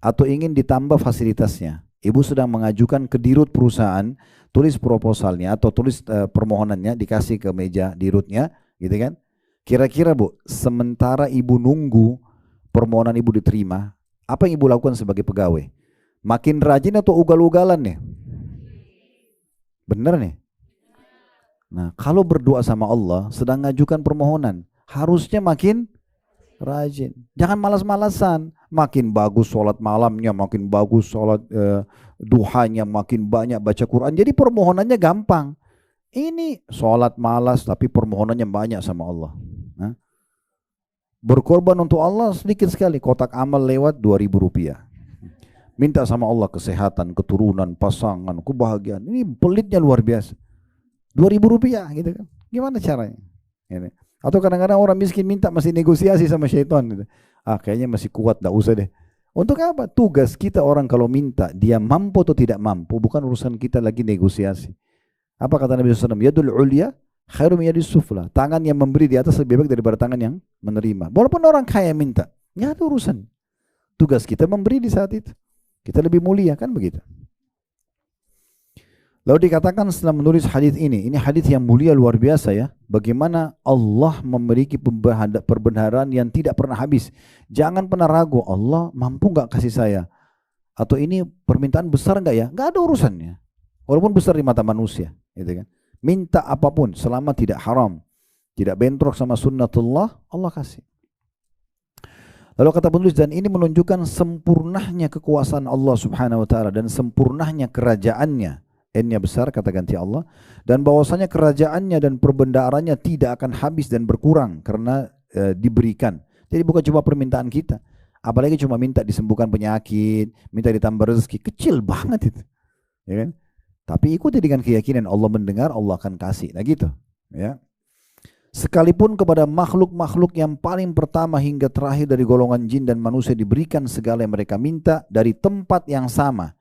atau ingin ditambah fasilitasnya. Ibu sedang mengajukan ke dirut perusahaan, tulis proposalnya atau tulis permohonannya, dikasih ke meja dirutnya, gitu kan? Kira-kira Bu, sementara ibu nunggu permohonan ibu diterima, apa yang ibu lakukan sebagai pegawai? Makin rajin atau ugal-ugalan nih? Bener nih? Nah, kalau berdoa sama Allah, sedang ngajukan permohonan, harusnya makin rajin. Jangan malas-malasan. Makin bagus sholat malamnya, makin bagus sholat duhanya, makin banyak baca Quran. Jadi permohonannya gampang. Ini sholat malas tapi permohonannya banyak sama Allah. Nah, berkorban untuk Allah sedikit sekali, kotak amal lewat 2.000 rupiah. Minta sama Allah kesehatan, keturunan, pasangan, kebahagiaan. Ini pelitnya luar biasa. 2.000 rupiah gitu kan. Gimana caranya? Ini. Atau kadang-kadang orang miskin minta masih negosiasi sama syaitan gitu. Kayaknya masih kuat, enggak usah deh. Untuk apa? Tugas kita orang kalau minta, dia mampu atau tidak mampu, bukan urusan kita lagi negosiasi. Apa kata Nabi SAW? Yadul ulya khairu min yadis sufla. Tangan yang memberi di atas lebih baik daripada tangan yang menerima. Walaupun orang kaya minta, nggak ada urusan. Tugas kita memberi di saat itu. Kita lebih mulia, kan begitu. Lalu dikatakan setelah menulis hadis ini hadis yang mulia luar biasa ya. Bagaimana Allah memiliki perbenaran yang tidak pernah habis. Jangan pernah ragu, Allah mampu nggak kasih saya? Atau ini permintaan besar nggak ya? Nggak ada urusannya. Walaupun besar di mata manusia, gitu kan. Minta apapun selama tidak haram, tidak bentrok sama sunnatullah, Allah kasih. Lalu kata penulis, dan ini menunjukkan sempurnanya kekuasaan Allah Subhanahu wa taala dan sempurnanya kerajaannya. N-nya besar, kata ganti Allah, dan bahwasanya kerajaannya dan perbendaharanya tidak akan habis dan berkurang karena diberikan. Jadi bukan cuma permintaan kita, apalagi cuma minta disembuhkan penyakit, minta ditambah rezeki, kecil banget itu, ya kan? Tapi ikuti dengan keyakinan Allah mendengar, Allah akan kasih. Nah gitu, ya. Sekalipun kepada makhluk-makhluk yang paling pertama hingga terakhir dari golongan jin dan manusia diberikan segala yang mereka minta dari tempat yang sama.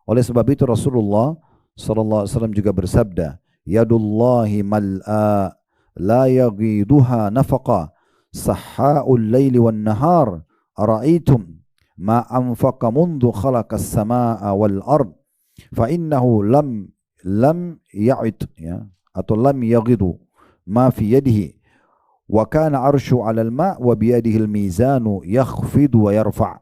Oleh sebab itu Rasulullah SAW juga bersabda, Yadullahi mal'a la yaghiduha nafaqa sahha'ul laili wan nahar ara'aitum ma anfaqa mundu khalaqas samaa wal ard fa innahu lam ya'id ya, atau lam yaghidu ma fi yadihi wa kana arsyu 'alal ma' wa bi yadihi al mizanu yakhfidu wa yarfa'.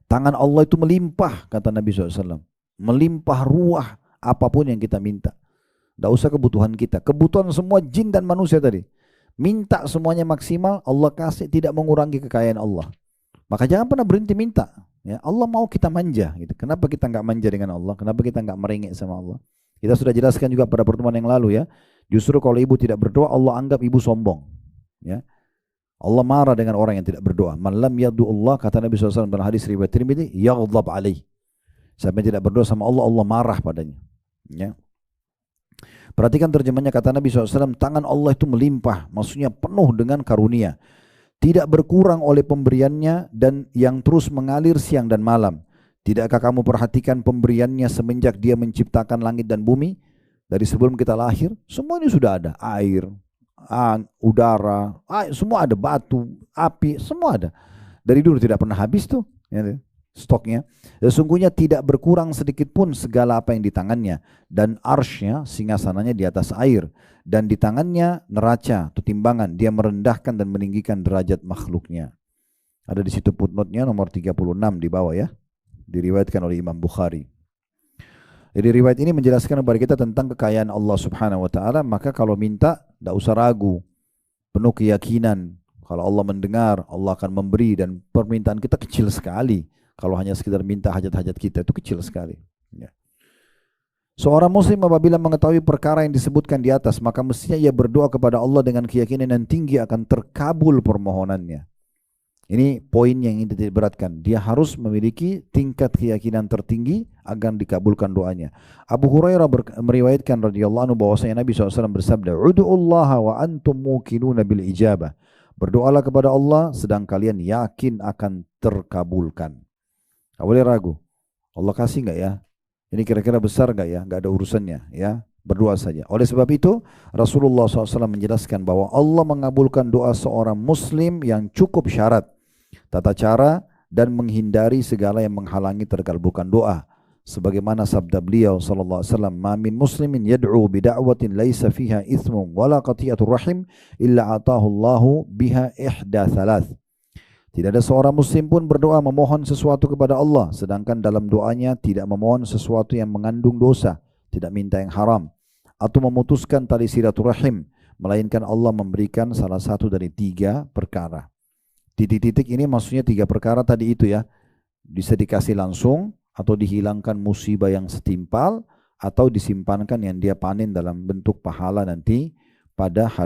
Tangan Allah itu melimpah, kata Nabi SAW, melimpah ruah apapun yang kita minta. Tidak usah kebutuhan kita, kebutuhan semua jin dan manusia tadi, minta semuanya maksimal, Allah kasih, tidak mengurangi kekayaan Allah. Maka jangan pernah berhenti minta. Ya, Allah mau kita manja. Gitu. Kenapa kita nggak manja dengan Allah? Kenapa kita nggak merengek sama Allah? Kita sudah jelaskan juga pada pertemuan yang lalu ya. Justru kalau ibu tidak berdoa, Allah anggap ibu sombong. Ya, Allah marah dengan orang yang tidak berdoa. Man lam yadu Allah, kata Nabi SAW dalam hadis riwayat Tirmidzi, yaghdab alaih. Siapa yang tidak berdoa sama Allah, Allah marah padanya. Ya. Perhatikan terjemahnya, kata Nabi SAW, tangan Allah itu melimpah, maksudnya penuh dengan karunia, tidak berkurang oleh pemberiannya dan yang terus mengalir siang dan malam. Tidakkah kamu perhatikan pemberiannya semenjak dia menciptakan langit dan bumi? Dari sebelum kita lahir, semuanya sudah ada. Air, udara, semua ada, batu, api, semua ada. Dari dulu tidak pernah habis tuh ya, stoknya. Sesungguhnya tidak berkurang sedikit pun segala apa yang di tangannya. Dan arsy-nya, singgasananya di atas air. Dan di tangannya neraca atau timbangan, dia merendahkan dan meninggikan derajat makhluknya. Ada di situ footnote-nya nomor 36 di bawah ya, diriwayatkan oleh Imam Bukhari. Jadi riwayat ini menjelaskan kepada kita tentang kekayaan Allah Subhanahu wa taala. Maka kalau minta tidak usah ragu, penuh keyakinan kalau Allah mendengar, Allah akan memberi, dan permintaan kita kecil sekali. Kalau hanya sekedar minta hajat-hajat kita itu kecil sekali ya. Seorang muslim apabila mengetahui perkara yang disebutkan di atas, maka mestinya ia berdoa kepada Allah dengan keyakinan yang tinggi akan terkabul permohonannya. Ini poin yang ingin diberatkan. Dia harus memiliki tingkat keyakinan tertinggi agar dikabulkan doanya. Abu Hurairah meriwayatkan radhiyallahu anhu bahwasanya Nabi SAW bersabda, "Ud'ullaha wa antum muqinuna bil ijabah." Berdoalah kepada Allah sedang kalian yakin akan terkabulkan. Nggak boleh ragu. Allah kasih nggak ya? Ini kira-kira besar nggak ya? Nggak ada urusannya ya. Berdoa saja. Oleh sebab itu Rasulullah SAW menjelaskan bahwa Allah mengabulkan doa seorang muslim yang cukup syarat, tata cara, dan menghindari segala yang menghalangi terkabulkan doa. Sebagaimana sabda beliau sallallahu alaihi wasallam, "Ma min muslimin yad'u bi da'watin laisa fiha itsmun wala qati'atur rahim illa atahu Allahu biha ihda thalath." Tidak ada seorang muslim pun berdoa memohon sesuatu kepada Allah sedangkan dalam doanya tidak memohon sesuatu yang mengandung dosa, tidak minta yang haram, atau memutuskan tali silaturahim, melainkan Allah memberikan salah satu dari 3 perkara. Titik-titik ini maksudnya 3 perkara tadi itu ya. Bisa dikasih langsung, atau dihilangkan musibah yang setimpal, atau disimpankan yang dia panen dalam bentuk pahala nanti pada hari